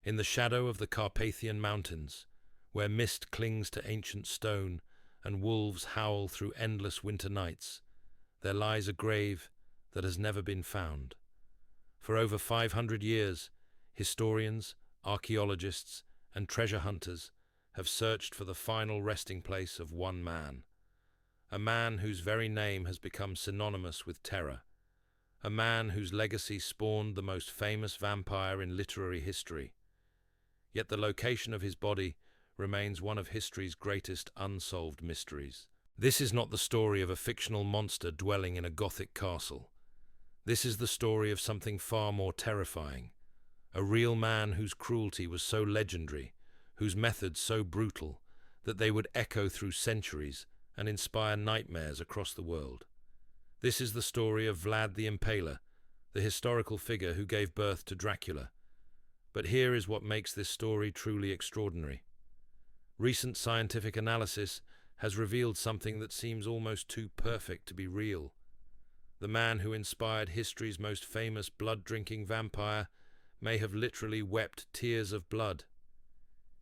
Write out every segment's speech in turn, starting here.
In the shadow of the Carpathian Mountains, where mist clings to ancient stone and wolves howl through endless winter nights, there lies a grave that has never been found. For over 500 years, historians, archaeologists, and treasure hunters have searched for the final resting place of one man. A man whose very name has become synonymous with terror. A man whose legacy spawned the most famous vampire in literary history. Yet the location of his body remains one of history's greatest unsolved mysteries. This is not the story of a fictional monster dwelling in a Gothic castle. This is the story of something far more terrifying. A real man whose cruelty was so legendary, whose methods so brutal, that they would echo through centuries and inspire nightmares across the world. This is the story of Vlad the Impaler, the historical figure who gave birth to Dracula. But here is what makes this story truly extraordinary. Recent scientific analysis has revealed something that seems almost too perfect to be real. The man who inspired history's most famous blood-drinking vampire may have literally wept tears of blood.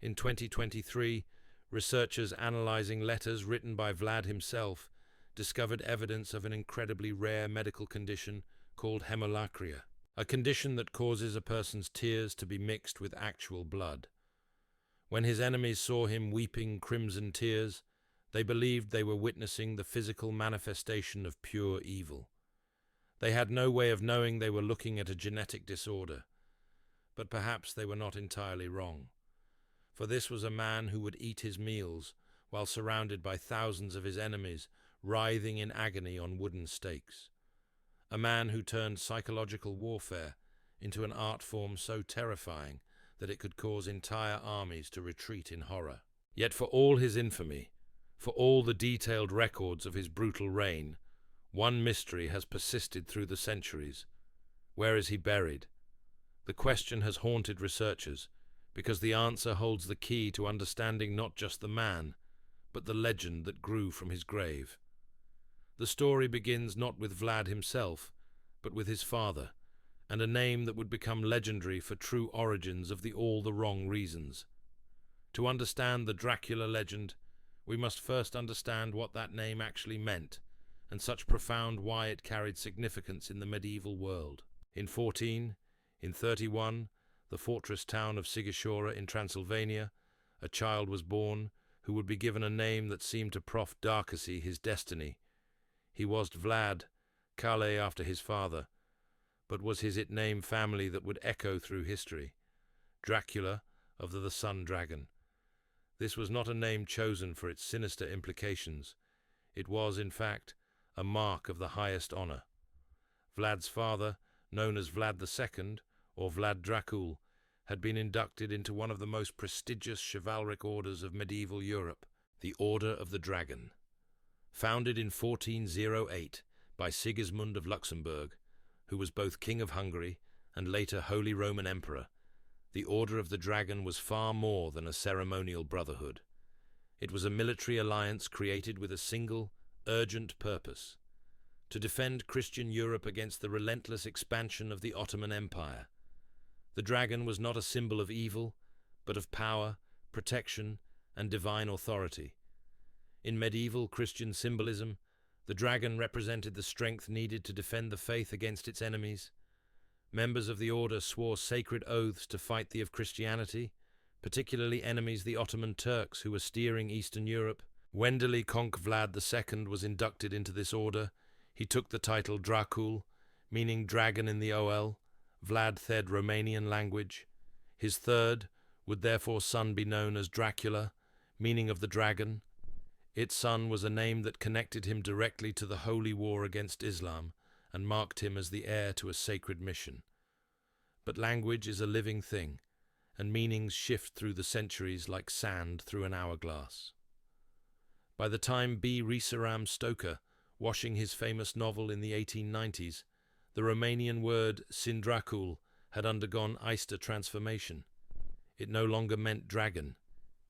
In 2023, researchers analyzing letters written by Vlad himself discovered evidence of an incredibly rare medical condition called hemolacria, a condition that causes a person's tears to be mixed with actual blood. When his enemies saw him weeping crimson tears, they believed they were witnessing the physical manifestation of pure evil. They had no way of knowing they were looking at a genetic disorder, but perhaps they were not entirely wrong. For this was a man who would eat his meals while surrounded by thousands of his enemies, writhing in agony on wooden stakes. A man who turned psychological warfare into an art form so terrifying that it could cause entire armies to retreat in horror. Yet for all his infamy, for all the detailed records of his brutal reign, one mystery has persisted through the centuries. Where is he buried? The question has haunted researchers, because the answer holds the key to understanding not just the man, but the legend that grew from his grave. The story begins not with Vlad himself, but with his father, and a name that would become legendary for true origins of all the wrong reasons. To understand the Dracula legend, we must first understand what that name actually meant, and such profound why it carried significance in the medieval world. In 31, the fortress town of Sighișoara in Transylvania, a child was born who would be given a name that seemed to prophesy his destiny. He was Vlad, Kale after his father, but was his name family that would echo through history. Dracula of the Sun Dragon. This was not a name chosen for its sinister implications. It was, in fact, a mark of the highest honor. Vlad's father, known as Vlad II, or Vlad Dracul, had been inducted into one of the most prestigious chivalric orders of medieval Europe, the Order of the Dragon. Founded in 1408 by Sigismund of Luxembourg, who was both King of Hungary and later Holy Roman Emperor, the Order of the Dragon was far more than a ceremonial brotherhood. It was a military alliance created with a single, urgent purpose: to defend Christian Europe against the relentless expansion of the Ottoman Empire. The dragon was not a symbol of evil, but of power, protection, and divine authority. In medieval Christian symbolism, the dragon represented the strength needed to defend the faith against its enemies. Members of the order swore sacred oaths to fight the of Christianity, particularly enemies the Ottoman Turks who were steering Eastern Europe. When Conk Vlad II was inducted into this order, he took the title Dracul, meaning dragon in the OL, Vlad Thed Romanian language. His third would therefore son be known as Dracula, meaning of the dragon. Its son was a name that connected him directly to the holy war against Islam and marked him as the heir to a sacred mission. But language is a living thing, and meanings shift through the centuries like sand through an hourglass. By the time B. Risaram Stoker, washing his famous novel in the 1890s, the Romanian word Sindracul had undergone Easter transformation. It no longer meant dragon,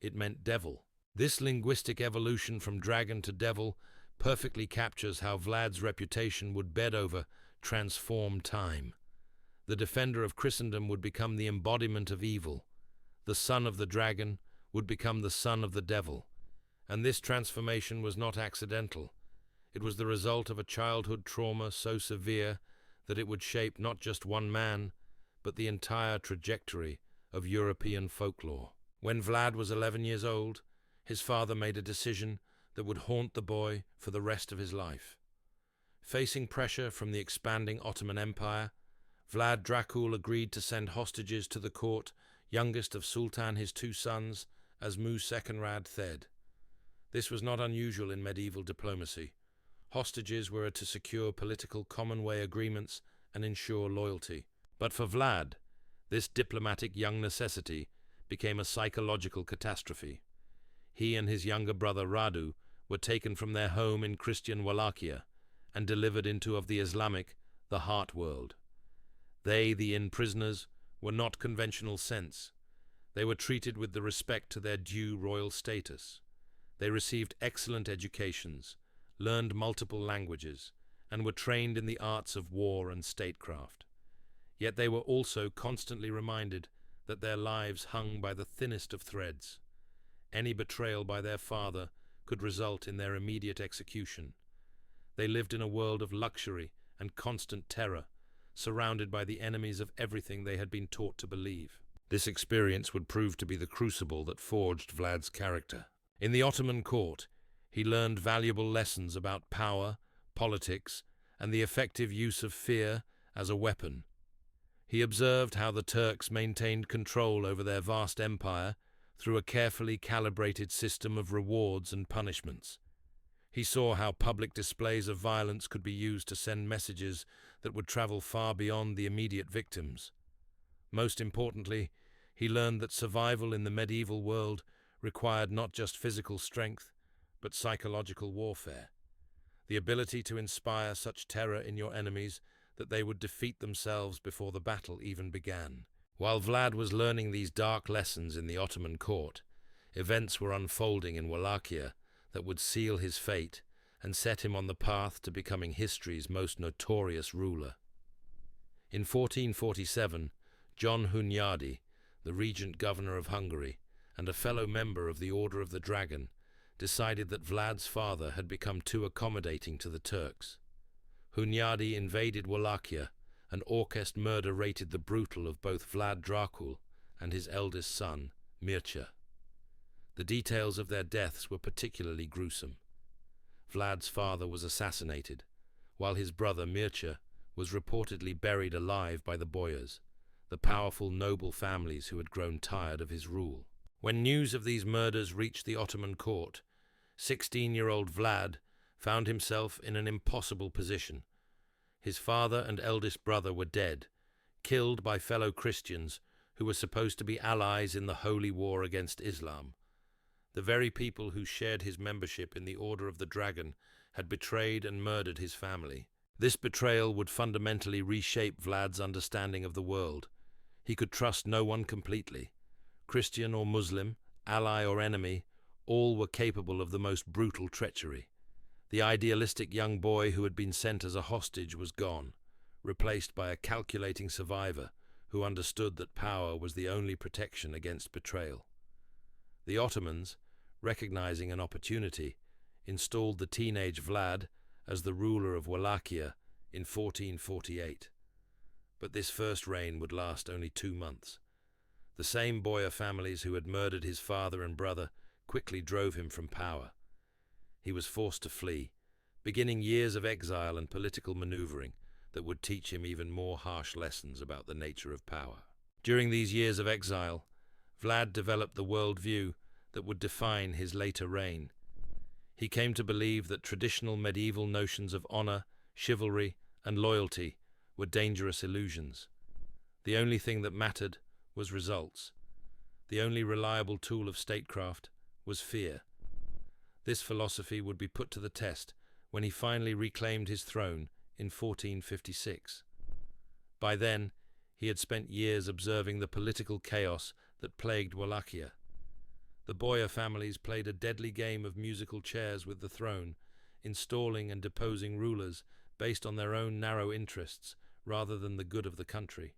it meant devil. This linguistic evolution from dragon to devil perfectly captures how Vlad's reputation would bed over, transform time. The defender of Christendom would become the embodiment of evil, the son of the dragon, would become the son of the devil, and this transformation was not accidental. It was the result of a childhood trauma so severe that it would shape not just one man, but the entire trajectory of European folklore. When Vlad was 11 years old, his father made a decision that would haunt the boy for the rest of his life. Facing pressure from the expanding Ottoman Empire, Vlad Dracula agreed to send hostages to the court, youngest of Sultan his two sons, Azmu Sekenrad Thed. This was not unusual in medieval diplomacy. Hostages were to secure political commonwealth agreements and ensure loyalty. But for Vlad, this diplomatic young necessity became a psychological catastrophe. He and his younger brother Radu were taken from their home in Christian Wallachia and delivered into of the Islamic, the heart world. They, the in-prisoners, were not conventional Sents. They were treated with the respect to their due royal status. They received excellent educations, learned multiple languages, and were trained in the arts of war and statecraft. Yet they were also constantly reminded that their lives hung by the thinnest of threads. Any betrayal by their father could result in their immediate execution. They lived in a world of luxury and constant terror, surrounded by the enemies of everything they had been taught to believe. This experience would prove to be the crucible that forged Vlad's character. In the Ottoman court, he learned valuable lessons about power, politics, and the effective use of fear as a weapon. He observed how the Turks maintained control over their vast empire through a carefully calibrated system of rewards and punishments. He saw how public displays of violence could be used to send messages that would travel far beyond the immediate victims. Most importantly, he learned that survival in the medieval world required not just physical strength, but psychological warfare. The ability to inspire such terror in your enemies that they would defeat themselves before the battle even began. While Vlad was learning these dark lessons in the Ottoman court, events were unfolding in Wallachia that would seal his fate and set him on the path to becoming history's most notorious ruler. In 1447, John Hunyadi, the regent governor of Hungary and a fellow member of the Order of the Dragon, decided that Vlad's father had become too accommodating to the Turks. Hunyadi invaded Wallachia and orchestrated murder rated the brutal of both Vlad Dracula and his eldest son, Mircea. The details of their deaths were particularly gruesome. Vlad's father was assassinated, while his brother Mircea was reportedly buried alive by the Boyars, the powerful noble families who had grown tired of his rule. When news of these murders reached the Ottoman court, 16-year-old Vlad found himself in an impossible position. His father and eldest brother were dead, killed by fellow Christians who were supposed to be allies in the holy war against Islam. The very people who shared his membership in the Order of the Dragon had betrayed and murdered his family. This betrayal would fundamentally reshape Vlad's understanding of the world. He could trust no one completely. Christian or Muslim, ally or enemy, all were capable of the most brutal treachery. The idealistic young boy who had been sent as a hostage was gone, replaced by a calculating survivor who understood that power was the only protection against betrayal. The Ottomans, recognizing an opportunity, installed the teenage Vlad as the ruler of Wallachia in 1448. But this first reign would last only 2 months. The same Boyar families who had murdered his father and brother quickly drove him from power. He was forced to flee, beginning years of exile and political maneuvering that would teach him even more harsh lessons about the nature of power. During these years of exile, Vlad developed the worldview that would define his later reign. He came to believe that traditional medieval notions of honor, chivalry, and loyalty were dangerous illusions. The only thing that mattered was results. The only reliable tool of statecraft was fear. This philosophy would be put to the test when he finally reclaimed his throne in 1456. By then, he had spent years observing the political chaos that plagued Wallachia. The Boyar families played a deadly game of musical chairs with the throne, installing and deposing rulers based on their own narrow interests rather than the good of the country.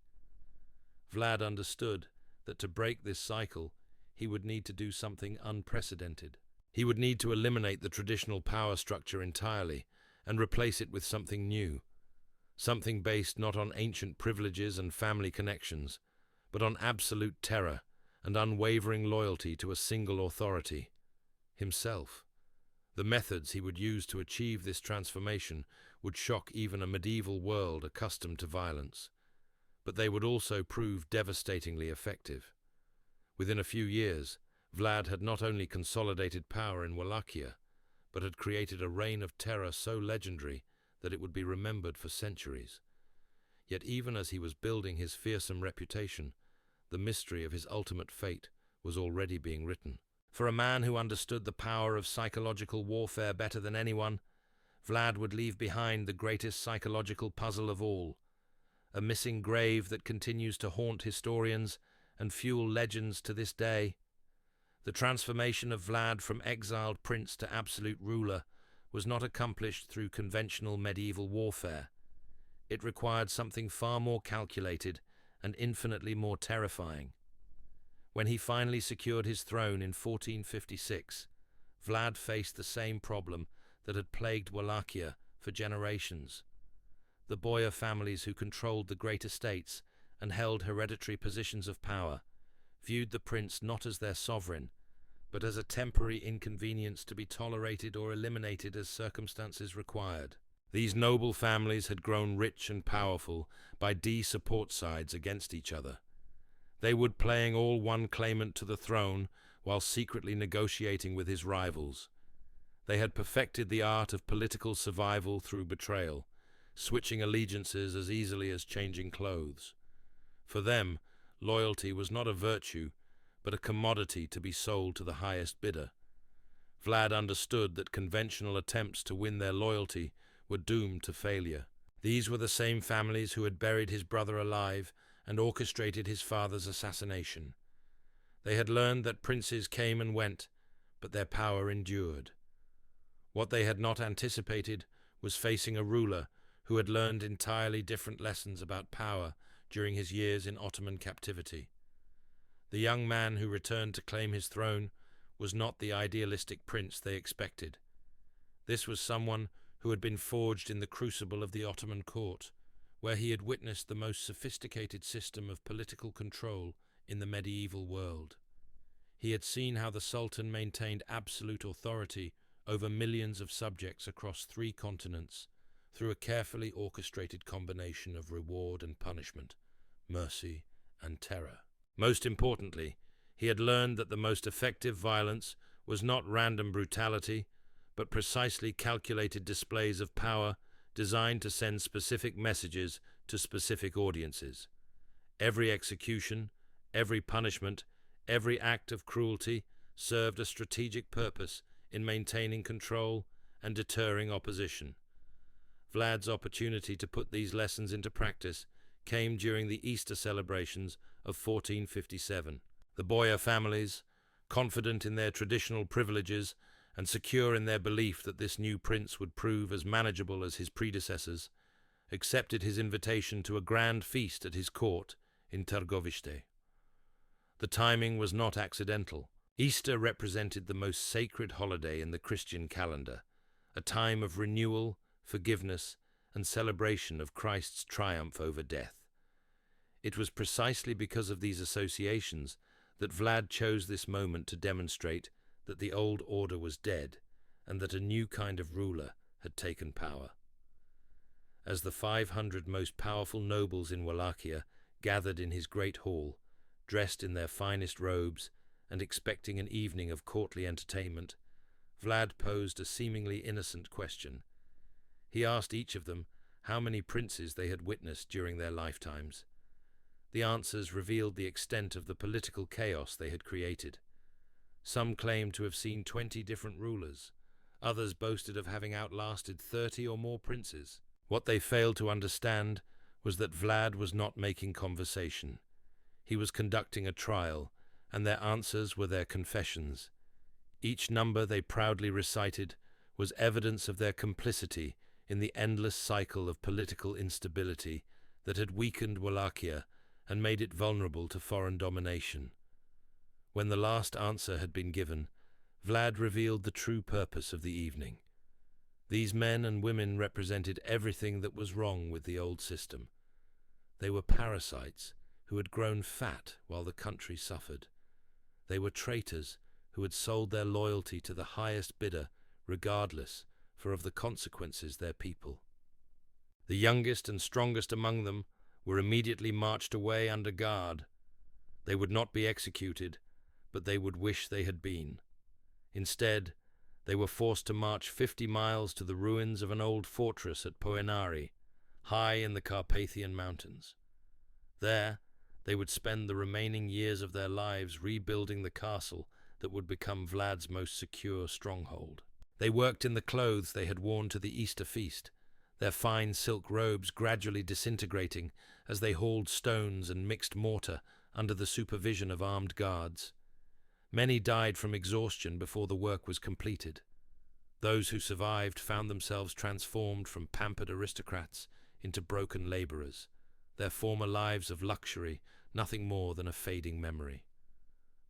Vlad understood that to break this cycle, he would need to do something unprecedented. He would need to eliminate the traditional power structure entirely and replace it with something new, something based not on ancient privileges and family connections, but on absolute terror and unwavering loyalty to a single authority, himself. The methods he would use to achieve this transformation would shock even a medieval world accustomed to violence, but they would also prove devastatingly effective. Within a few years, Vlad had not only consolidated power in Wallachia, but had created a reign of terror so legendary that it would be remembered for centuries. Yet even as he was building his fearsome reputation, the mystery of his ultimate fate was already being written. For a man who understood the power of psychological warfare better than anyone, Vlad would leave behind the greatest psychological puzzle of all, a missing grave that continues to haunt historians and fuel legends to this day. The transformation of Vlad from exiled prince to absolute ruler was not accomplished through conventional medieval warfare. It required something far more calculated and infinitely more terrifying. When he finally secured his throne in 1456, Vlad faced the same problem that had plagued Wallachia for generations. The Boyar families who controlled the great estates and held hereditary positions of power viewed the prince not as their sovereign, but as a temporary inconvenience to be tolerated or eliminated as circumstances required. These noble families had grown rich and powerful by support sides against each other. They would playing all one claimant to the throne while secretly negotiating with his rivals. They had perfected the art of political survival through betrayal, switching allegiances as easily as changing clothes. For them, loyalty was not a virtue, but a commodity to be sold to the highest bidder. Vlad understood that conventional attempts to win their loyalty were doomed to failure. These were the same families who had buried his brother alive and orchestrated his father's assassination. They had learned that princes came and went, but their power endured. What they had not anticipated was facing a ruler who had learned entirely different lessons about power during his years in Ottoman captivity. The young man who returned to claim his throne was not the idealistic prince they expected. This was someone who had been forged in the crucible of the Ottoman court, where he had witnessed the most sophisticated system of political control in the medieval world. He had seen how the Sultan maintained absolute authority over millions of subjects across 3 continents through a carefully orchestrated combination of reward and punishment, mercy and terror. Most importantly, he had learned that the most effective violence was not random brutality, but precisely calculated displays of power designed to send specific messages to specific audiences. Every execution, every punishment, every act of cruelty served a strategic purpose in maintaining control and deterring opposition. Vlad's opportunity to put these lessons into practice came during the Easter celebrations of 1457. The Boyar families, confident in their traditional privileges and secure in their belief that this new prince would prove as manageable as his predecessors, accepted his invitation to a grand feast at his court in Târgoviște. The timing was not accidental. Easter represented the most sacred holiday in the Christian calendar, a time of renewal, forgiveness, and celebration of Christ's triumph over death. It was precisely because of these associations that Vlad chose this moment to demonstrate that the old order was dead and that a new kind of ruler had taken power. As the 500 most powerful nobles in Wallachia gathered in his great hall, dressed in their finest robes and expecting an evening of courtly entertainment, Vlad posed a seemingly innocent question. He asked each of them how many princes they had witnessed during their lifetimes. The answers revealed the extent of the political chaos they had created. Some claimed to have seen 20 different rulers. Others boasted of having outlasted 30 or more princes. What they failed to understand was that Vlad was not making conversation. He was conducting a trial, and their answers were their confessions. Each number they proudly recited was evidence of their complicity in the endless cycle of political instability that had weakened Wallachia and made it vulnerable to foreign domination. When the last answer had been given, Vlad revealed the true purpose of the evening. These men and women represented everything that was wrong with the old system. They were parasites who had grown fat while the country suffered. They were traitors who had sold their loyalty to the highest bidder, regardless of the consequences their people. The youngest and strongest among them were immediately marched away under guard. They would not be executed, but they would wish they had been. Instead, they were forced to march 50 miles to the ruins of an old fortress at Poenari, high in the Carpathian Mountains. There, they would spend the remaining years of their lives rebuilding the castle that would become Vlad's most secure stronghold. They worked in the clothes they had worn to the Easter feast, their fine silk robes gradually disintegrating as they hauled stones and mixed mortar under the supervision of armed guards. Many died from exhaustion before the work was completed. Those who survived found themselves transformed from pampered aristocrats into broken laborers, their former lives of luxury nothing more than a fading memory.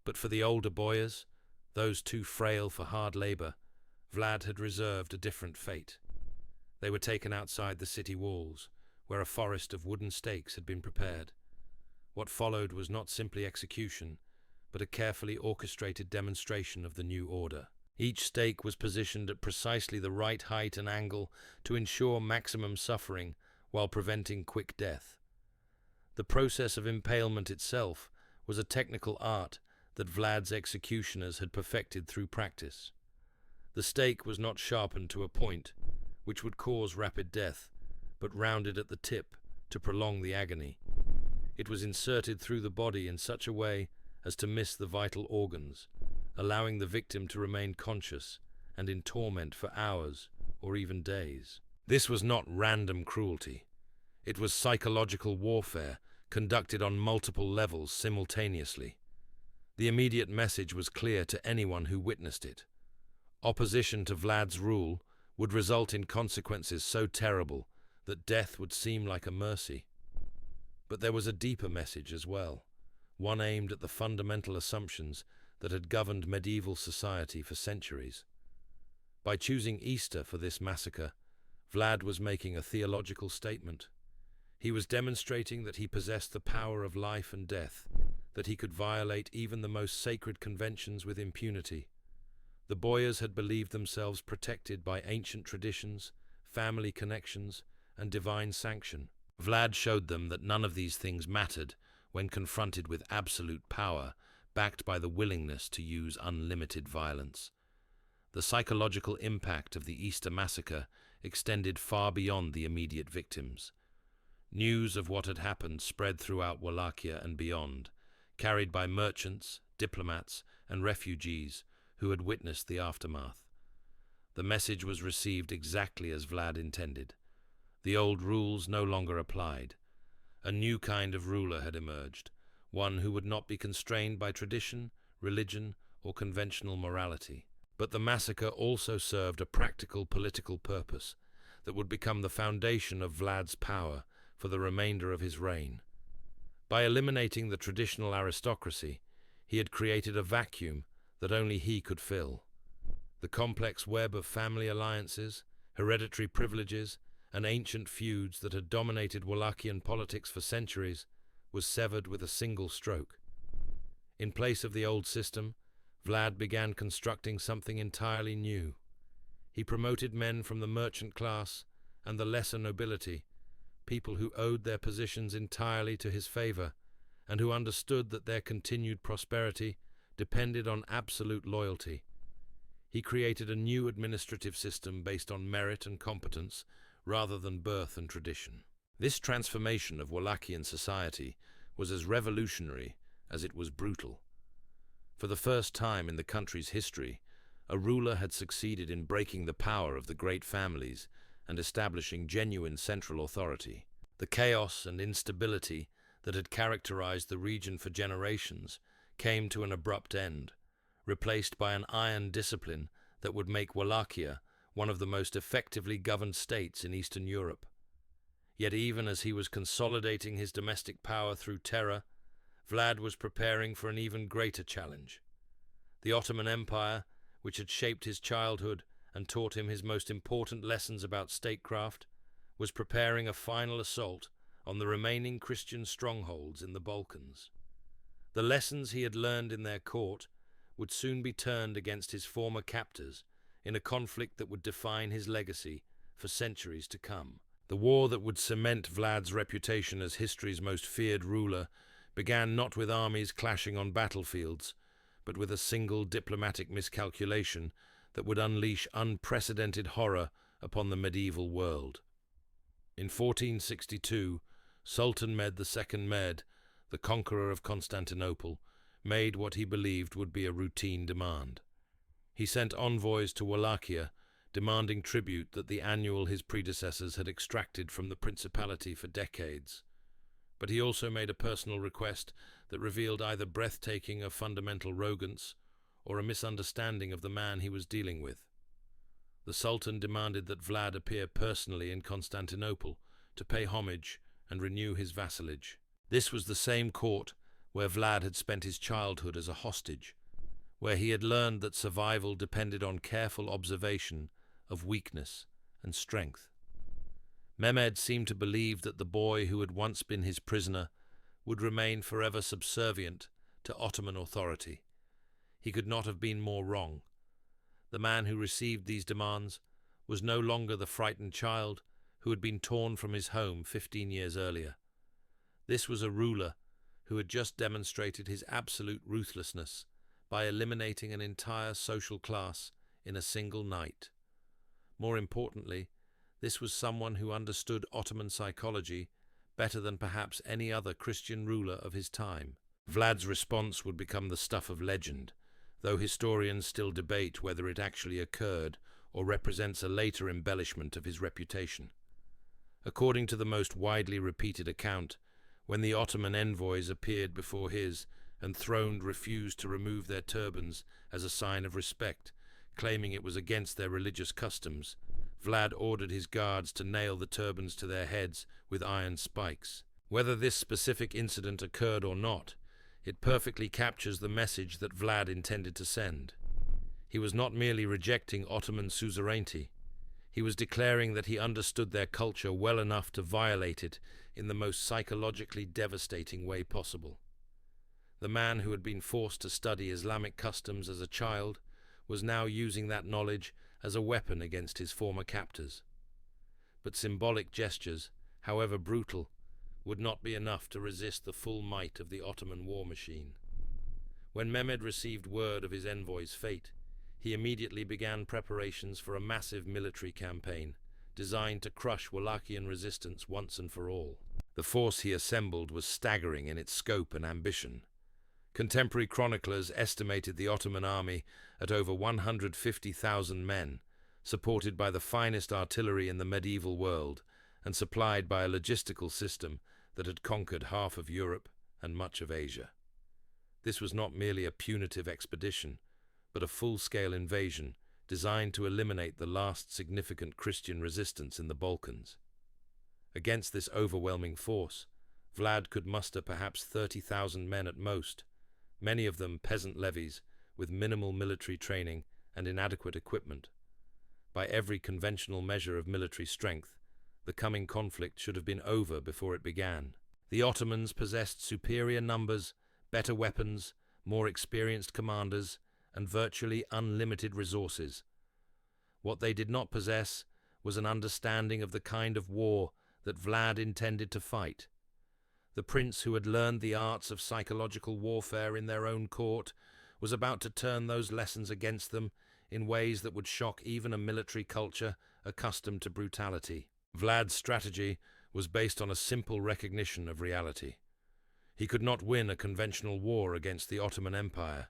But for the older boyars, those too frail for hard labor, Vlad had reserved a different fate. They were taken outside the city walls, where a forest of wooden stakes had been prepared. What followed was not simply execution, but a carefully orchestrated demonstration of the new order. Each stake was positioned at precisely the right height and angle to ensure maximum suffering while preventing quick death. The process of impalement itself was a technical art that Vlad's executioners had perfected through practice. The stake was not sharpened to a point, which would cause rapid death, but rounded at the tip to prolong the agony. It was inserted through the body in such a way as to miss the vital organs, allowing the victim to remain conscious and in torment for hours or even days. This was not random cruelty. It was psychological warfare conducted on multiple levels simultaneously. The immediate message was clear to anyone who witnessed it. Opposition to Vlad's rule would result in consequences so terrible that death would seem like a mercy. But there was a deeper message as well, one aimed at the fundamental assumptions that had governed medieval society for centuries. By choosing Easter for this massacre, Vlad was making a theological statement. He was demonstrating that he possessed the power of life and death, that he could violate even the most sacred conventions with impunity. The boyars had believed themselves protected by ancient traditions, family connections, and divine sanction. Vlad showed them that none of these things mattered when confronted with absolute power, backed by the willingness to use unlimited violence. The psychological impact of the Easter massacre extended far beyond the immediate victims. News of what had happened spread throughout Wallachia and beyond, carried by merchants, diplomats, and refugees who had witnessed the aftermath. The message was received exactly as Vlad intended. The old rules no longer applied. A new kind of ruler had emerged, one who would not be constrained by tradition, religion, or conventional morality. But the massacre also served a practical political purpose that would become the foundation of Vlad's power for the remainder of his reign. By eliminating the traditional aristocracy, he had created a vacuum that only he could fill. The complex web of family alliances, hereditary privileges, and ancient feuds that had dominated Wallachian politics for centuries was severed with a single stroke. In place of the old system, Vlad began constructing something entirely new. He promoted men from the merchant class and the lesser nobility, people who owed their positions entirely to his favor, and who understood that their continued prosperity depended on absolute loyalty. He created a new administrative system based on merit and competence, rather than birth and tradition. This transformation of Wallachian society was as revolutionary as it was brutal. For the first time in the country's history, a ruler had succeeded in breaking the power of the great families and establishing genuine central authority. The chaos and instability that had characterized the region for generations came to an abrupt end, replaced by an iron discipline that would make Wallachia one of the most effectively governed states in Eastern Europe. Yet even as he was consolidating his domestic power through terror, Vlad was preparing for an even greater challenge. The Ottoman Empire, which had shaped his childhood and taught him his most important lessons about statecraft, was preparing a final assault on the remaining Christian strongholds in the Balkans. The lessons he had learned in their court would soon be turned against his former captors in a conflict that would define his legacy for centuries to come. The war that would cement Vlad's reputation as history's most feared ruler began not with armies clashing on battlefields, but with a single diplomatic miscalculation that would unleash unprecedented horror upon the medieval world. In 1462, Sultan Mehmed II Mehmed, the conqueror of Constantinople, made what he believed would be a routine demand. He sent envoys to Wallachia, demanding tribute that the annual his predecessors had extracted from the principality for decades. But he also made a personal request that revealed either breathtaking or fundamental arrogance or a misunderstanding of the man he was dealing with. The Sultan demanded that Vlad appear personally in Constantinople to pay homage and renew his vassalage. This was the same court where Vlad had spent his childhood as a hostage, where he had learned that survival depended on careful observation of weakness and strength. Mehmed seemed to believe that the boy who had once been his prisoner would remain forever subservient to Ottoman authority. He could not have been more wrong. The man who received these demands was no longer the frightened child who had been torn from his home 15 years earlier. This was a ruler who had just demonstrated his absolute ruthlessness by eliminating an entire social class in a single night. More importantly, this was someone who understood Ottoman psychology better than perhaps any other Christian ruler of his time. Vlad's response would become the stuff of legend, though historians still debate whether it actually occurred or represents a later embellishment of his reputation. According to the most widely repeated account, when the Ottoman envoys appeared before his enthroned refused to remove their turbans as a sign of respect, claiming it was against their religious customs, Vlad ordered his guards to nail the turbans to their heads with iron spikes. Whether this specific incident occurred or not, it perfectly captures the message that Vlad intended to send. He was not merely rejecting Ottoman suzerainty. He was declaring that he understood their culture well enough to violate it in the most psychologically devastating way possible. The man who had been forced to study Islamic customs as a child was now using that knowledge as a weapon against his former captors. But symbolic gestures, however brutal, would not be enough to resist the full might of the Ottoman war machine. When Mehmed received word of his envoy's fate, he immediately began preparations for a massive military campaign designed to crush Wallachian resistance once and for all. The force he assembled was staggering in its scope and ambition. Contemporary chroniclers estimated the Ottoman army at over 150,000 men, supported by the finest artillery in the medieval world and supplied by a logistical system that had conquered half of Europe and much of Asia. This was not merely a punitive expedition, but a full-scale invasion designed to eliminate the last significant Christian resistance in the Balkans. Against this overwhelming force, Vlad could muster perhaps 30,000 men at most, many of them peasant levies with minimal military training and inadequate equipment. By every conventional measure of military strength, the coming conflict should have been over before it began. The Ottomans possessed superior numbers, better weapons, more experienced commanders, and virtually unlimited resources. What they did not possess was an understanding of the kind of war that Vlad intended to fight. The prince who had learned the arts of psychological warfare in their own court was about to turn those lessons against them in ways that would shock even a military culture accustomed to brutality. Vlad's strategy was based on a simple recognition of reality. He could not win a conventional war against the Ottoman Empire,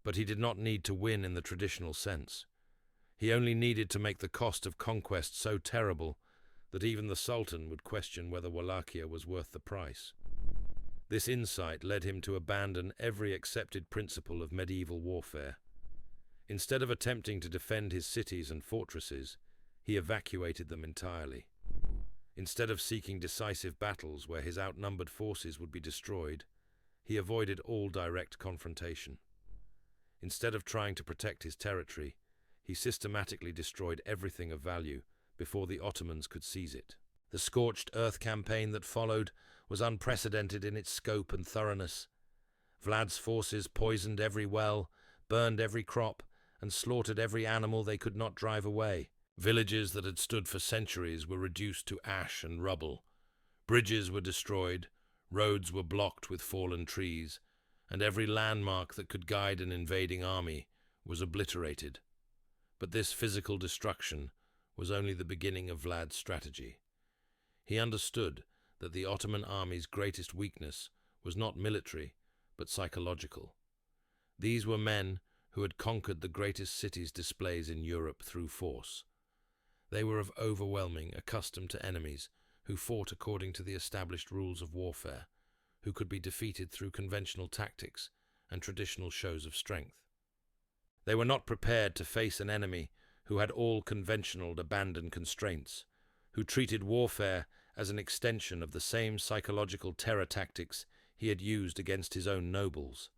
but he did not need to win in the traditional sense. He only needed to make the cost of conquest so terrible that even the Sultan would question whether Wallachia was worth the price. This insight led him to abandon every accepted principle of medieval warfare. Instead of attempting to defend his cities and fortresses, he evacuated them entirely. Instead of seeking decisive battles where his outnumbered forces would be destroyed, he avoided all direct confrontation. Instead of trying to protect his territory, he systematically destroyed everything of value before the Ottomans could seize it. The scorched earth campaign that followed was unprecedented in its scope and thoroughness. Vlad's forces poisoned every well, burned every crop, and slaughtered every animal they could not drive away. Villages that had stood for centuries were reduced to ash and rubble. Bridges were destroyed, roads were blocked with fallen trees, and every landmark that could guide an invading army was obliterated. But this physical destruction was only the beginning of Vlad's strategy. He understood that the Ottoman army's greatest weakness was not military, but psychological. These were men who had conquered the greatest cities displays in Europe through force. They were of overwhelming, accustomed to enemies who fought according to the established rules of warfare, who could be defeated through conventional tactics and traditional shows of strength. They were not prepared to face an enemy who had all conventional abandoned constraints, who treated warfare as an extension of the same psychological terror tactics he had used against his own nobles.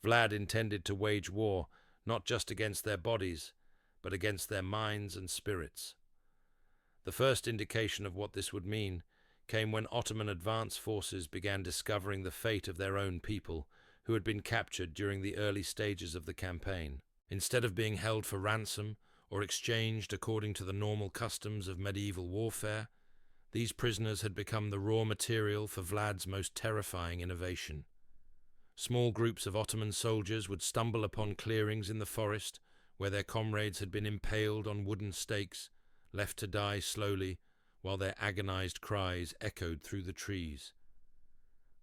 Vlad intended to wage war not just against their bodies, but against their minds and spirits. The first indication of what this would mean came when Ottoman advance forces began discovering the fate of their own people who had been captured during the early stages of the campaign. Instead of being held for ransom or exchanged according to the normal customs of medieval warfare, these prisoners had become the raw material for Vlad's most terrifying innovation. Small groups of Ottoman soldiers would stumble upon clearings in the forest where their comrades had been impaled on wooden stakes, left to die slowly while their agonized cries echoed through the trees.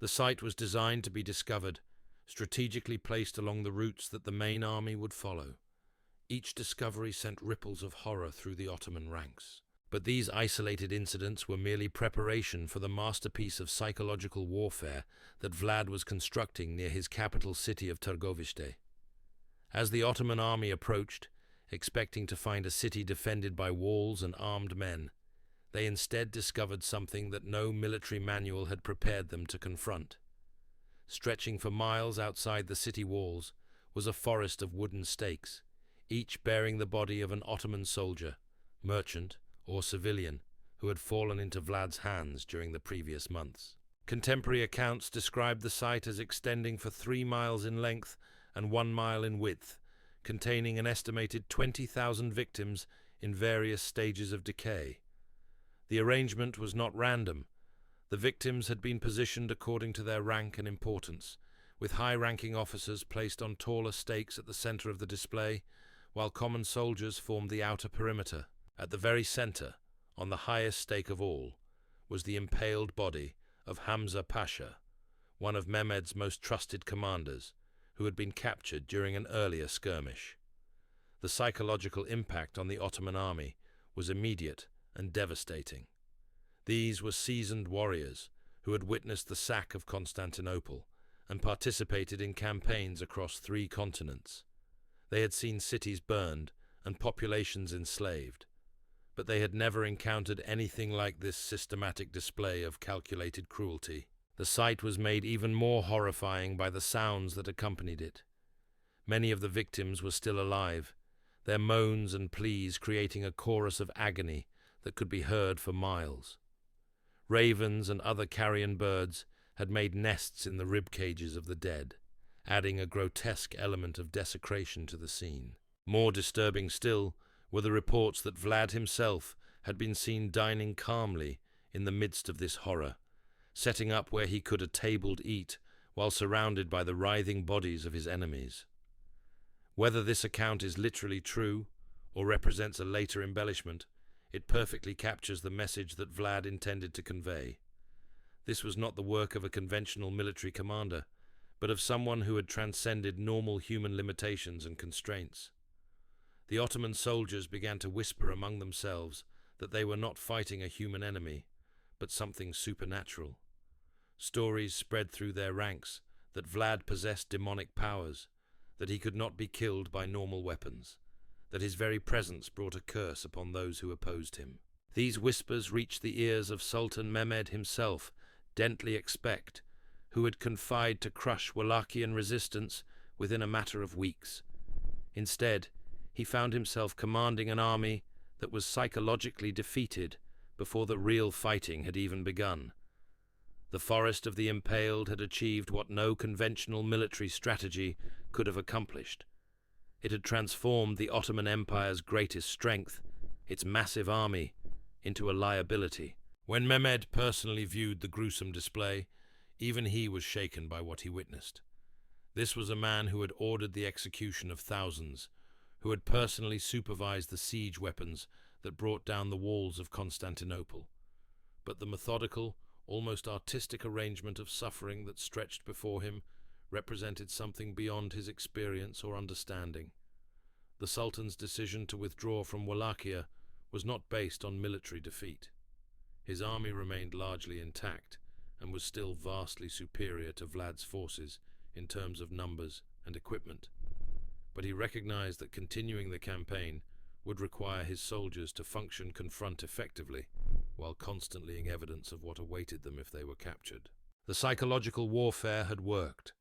The site was designed to be discovered, strategically placed along the routes that the main army would follow. Each discovery sent ripples of horror through the Ottoman ranks. But these isolated incidents were merely preparation for the masterpiece of psychological warfare that Vlad was constructing near his capital city of Târgoviște. As the Ottoman army approached, expecting to find a city defended by walls and armed men, they instead discovered something that no military manual had prepared them to confront. Stretching for miles outside the city walls was a forest of wooden stakes, each bearing the body of an Ottoman soldier, merchant, or civilian who had fallen into Vlad's hands during the previous months. Contemporary accounts described the site as extending for 3 miles in length and 1 mile in width, containing an estimated 20,000 victims in various stages of decay. The arrangement was not random. The victims had been positioned according to their rank and importance, with high-ranking officers placed on taller stakes at the center of the display, while common soldiers formed the outer perimeter. At the very center, on the highest stake of all, was the impaled body of Hamza Pasha, one of Mehmed's most trusted commanders, who had been captured during an earlier skirmish. The psychological impact on the Ottoman army was immediate and devastating. These were seasoned warriors who had witnessed the sack of Constantinople and participated in campaigns across 3 continents. They had seen cities burned and populations enslaved, but they had never encountered anything like this systematic display of calculated cruelty. The sight was made even more horrifying by the sounds that accompanied it. Many of the victims were still alive, their moans and pleas creating a chorus of agony that could be heard for miles. Ravens and other carrion birds had made nests in the rib cages of the dead, adding a grotesque element of desecration to the scene. More disturbing still were the reports that Vlad himself had been seen dining calmly in the midst of this horror, setting up where he could a-tabled eat while surrounded by the writhing bodies of his enemies. Whether this account is literally true or represents a later embellishment, it perfectly captures the message that Vlad intended to convey. This was not the work of a conventional military commander, but of someone who had transcended normal human limitations and constraints. The Ottoman soldiers began to whisper among themselves that they were not fighting a human enemy, but something supernatural. Stories spread through their ranks that Vlad possessed demonic powers, that he could not be killed by normal weapons, that his very presence brought a curse upon those who opposed him. These whispers reached the ears of Sultan Mehmed himself, Dentley Expect, who had contrived to crush Wallachian resistance within a matter of weeks. Instead, he found himself commanding an army that was psychologically defeated before the real fighting had even begun. The Forest of the Impaled had achieved what no conventional military strategy could have accomplished. It had transformed the Ottoman Empire's greatest strength, its massive army, into a liability. When Mehmed personally viewed the gruesome display, even he was shaken by what he witnessed. This was a man who had ordered the execution of thousands, who had personally supervised the siege weapons that brought down the walls of Constantinople. But the methodical, almost artistic arrangement of suffering that stretched before him represented something beyond his experience or understanding. The Sultan's decision to withdraw from Wallachia was not based on military defeat. His army remained largely intact and was still vastly superior to Vlad's forces in terms of numbers and equipment. But he recognized that continuing the campaign would require his soldiers to confront effectively, while constantly giving evidence of what awaited them if they were captured. The psychological warfare had worked.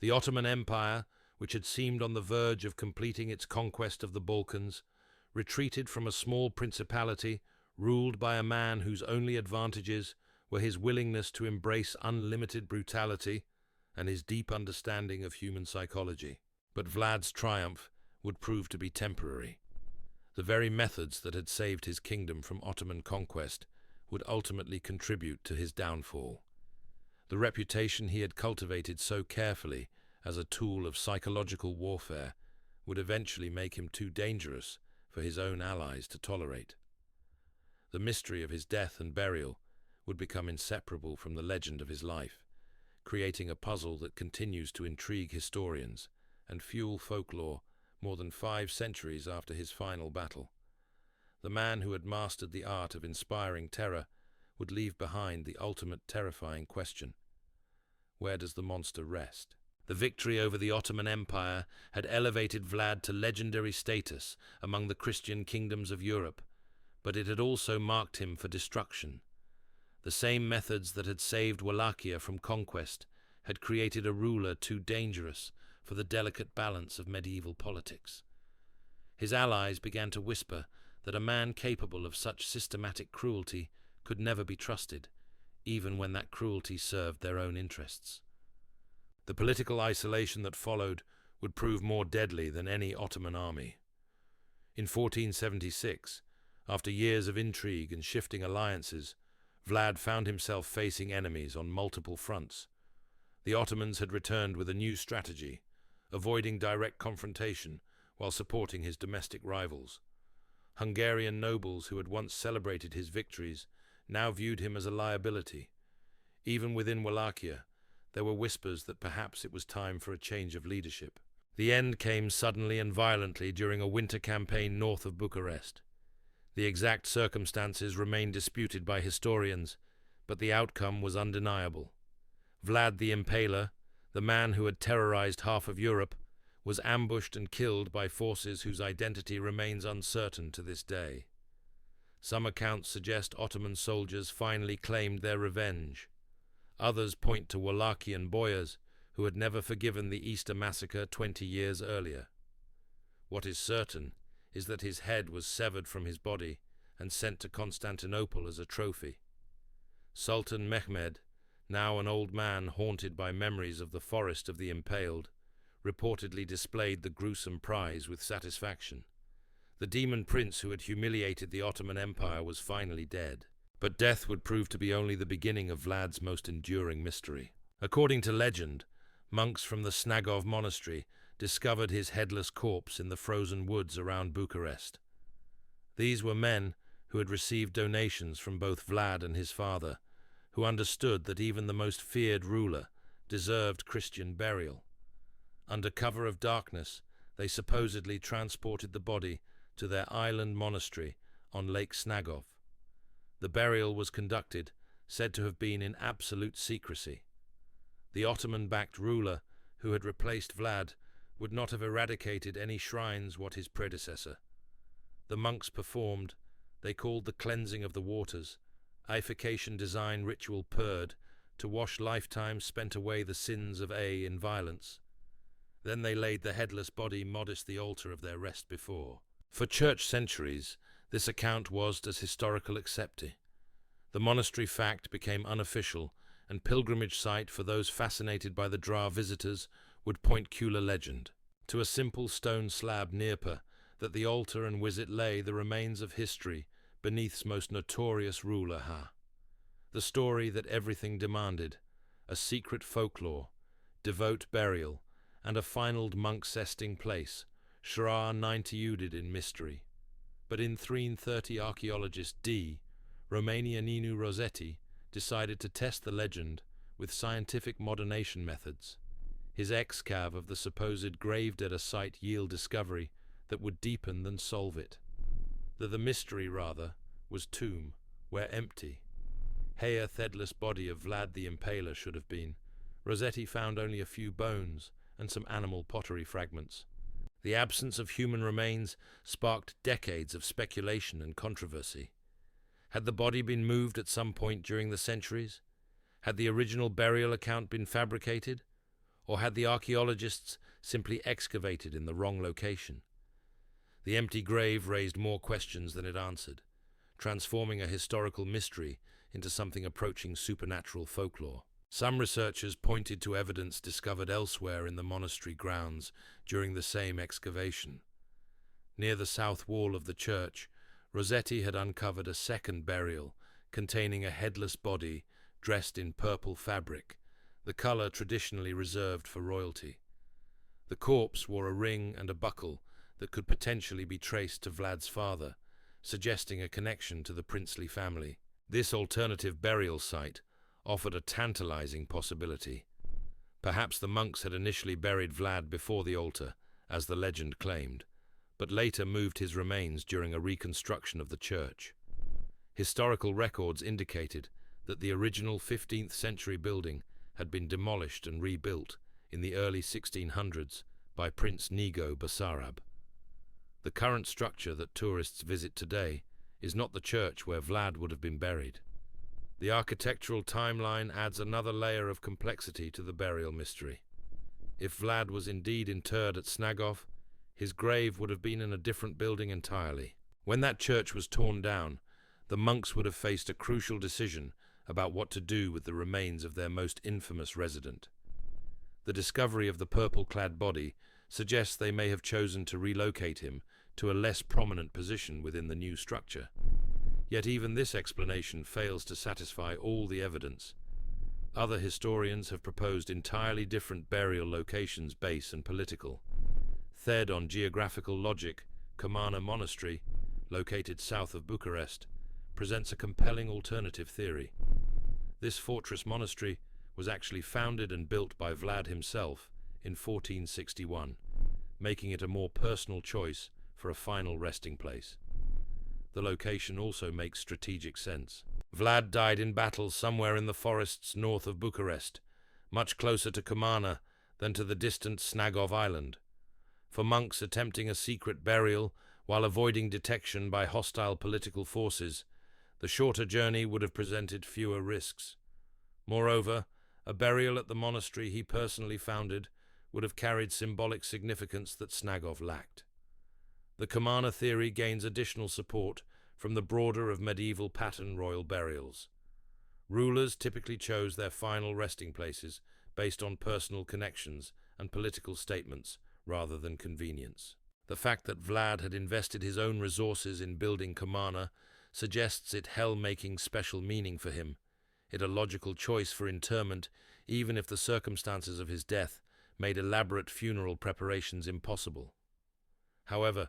The Ottoman Empire, which had seemed on the verge of completing its conquest of the Balkans, retreated from a small principality ruled by a man whose only advantages were his willingness to embrace unlimited brutality and his deep understanding of human psychology. But Vlad's triumph would prove to be temporary. The very methods that had saved his kingdom from Ottoman conquest would ultimately contribute to his downfall. The reputation he had cultivated so carefully as a tool of psychological warfare would eventually make him too dangerous for his own allies to tolerate. The mystery of his death and burial would become inseparable from the legend of his life, creating a puzzle that continues to intrigue historians and fuel folklore more than 5 centuries after his final battle. The man who had mastered the art of inspiring terror would leave behind the ultimate terrifying question: where does the monster rest? The victory over the Ottoman Empire had elevated Vlad to legendary status among the Christian kingdoms of Europe, but it had also marked him for destruction. The same methods that had saved Wallachia from conquest had created a ruler too dangerous for the delicate balance of medieval politics. His allies began to whisper that a man capable of such systematic cruelty could never be trusted, even when that cruelty served their own interests. The political isolation that followed would prove more deadly than any Ottoman army. In 1476, after years of intrigue and shifting alliances, Vlad found himself facing enemies on multiple fronts. The Ottomans had returned with a new strategy, avoiding direct confrontation while supporting his domestic rivals. Hungarian nobles who had once celebrated his victories now viewed him as a liability. Even within Wallachia, there were whispers that perhaps it was time for a change of leadership. The end came suddenly and violently during a winter campaign north of Bucharest. The exact circumstances remain disputed by historians, but the outcome was undeniable. Vlad the Impaler, the man who had terrorized half of Europe, was ambushed and killed by forces whose identity remains uncertain to this day. Some accounts suggest Ottoman soldiers finally claimed their revenge. Others point to Wallachian boyars who had never forgiven the Easter massacre 20 years earlier. What is certain is that his head was severed from his body and sent to Constantinople as a trophy. Sultan Mehmed, now an old man haunted by memories of the Forest of the Impaled, reportedly displayed the gruesome prize with satisfaction. The demon prince who had humiliated the Ottoman Empire was finally dead. But death would prove to be only the beginning of Vlad's most enduring mystery. According to legend, monks from the Snagov monastery discovered his headless corpse in the frozen woods around Bucharest. These were men who had received donations from both Vlad and his father, who understood that even the most feared ruler deserved Christian burial. Under cover of darkness, they supposedly transported the body to their island monastery on Lake Snagov. The burial was conducted, said to have been in absolute secrecy. The Ottoman-backed ruler who had replaced Vlad would not have eradicated any shrines what his predecessor. The monks performed they called the cleansing of the waters, Ification design ritual purred, to wash lifetimes spent away the sins of in violence. Then they laid the headless body modest the altar of their rest before. For church centuries, this account was as historical accepti. The monastery fact became unofficial, and pilgrimage site for those fascinated by the Dra visitors would point Kula legend. To a simple stone slab nearper, that the altar and wizit lay the remains of history beneath's most notorious ruler The story that everything demanded, a secret folklore, devout burial, and a final monk-sesting place, Shra 90 in mystery. But in 330 archaeologist D. Romania Ninu Rossetti decided to test the legend with scientific modernation methods. His excav of the supposed graved at a site yield discovery that would deepen than solve it. The mystery, rather, was tomb, where empty. Heya headless body of Vlad the Impaler should have been. Rossetti found only a few bones and some animal pottery fragments. The absence of human remains sparked decades of speculation and controversy. Had the body been moved at some point during the centuries? Had the original burial account been fabricated? Or had the archaeologists simply excavated in the wrong location? The empty grave raised more questions than it answered, transforming a historical mystery into something approaching supernatural folklore. Some researchers pointed to evidence discovered elsewhere in the monastery grounds during the same excavation. Near the south wall of the church, Rossetti had uncovered a second burial containing a headless body dressed in purple fabric, the color traditionally reserved for royalty. The corpse wore a ring and a buckle that could potentially be traced to Vlad's father, suggesting a connection to the princely family. This alternative burial site offered a tantalizing possibility. Perhaps the monks had initially buried Vlad before the altar, as the legend claimed, but later moved his remains during a reconstruction of the church. Historical records indicated that the original 15th century building had been demolished and rebuilt in the early 1600s by Prince Nego Basarab. The current structure that tourists visit today is not the church where Vlad would have been buried. The architectural timeline adds another layer of complexity to the burial mystery. If Vlad was indeed interred at Snagov, his grave would have been in a different building entirely. When that church was torn down, the monks would have faced a crucial decision about what to do with the remains of their most infamous resident. The discovery of the purple-clad body suggests they may have chosen to relocate him to a less prominent position within the new structure. Yet even this explanation fails to satisfy all the evidence. Other historians have proposed entirely different burial locations, base and political. Fed on geographical logic, Comana Monastery, located south of Bucharest, presents a compelling alternative theory. This fortress monastery was actually founded and built by Vlad himself in 1461, making it a more personal choice for a final resting place. The location also makes strategic sense. Vlad died in battle somewhere in the forests north of Bucharest, much closer to Comana than to the distant Snagov Island. For monks attempting a secret burial while avoiding detection by hostile political forces, the shorter journey would have presented fewer risks. Moreover, a burial at the monastery he personally founded would have carried symbolic significance that Snagov lacked. The Comana theory gains additional support from the broader of medieval pattern royal burials. Rulers typically chose their final resting places based on personal connections and political statements rather than convenience. The fact that Vlad had invested his own resources in building Comana suggests it hell-making special meaning for him, it a logical choice for interment, even if the circumstances of his death made elaborate funeral preparations impossible. However,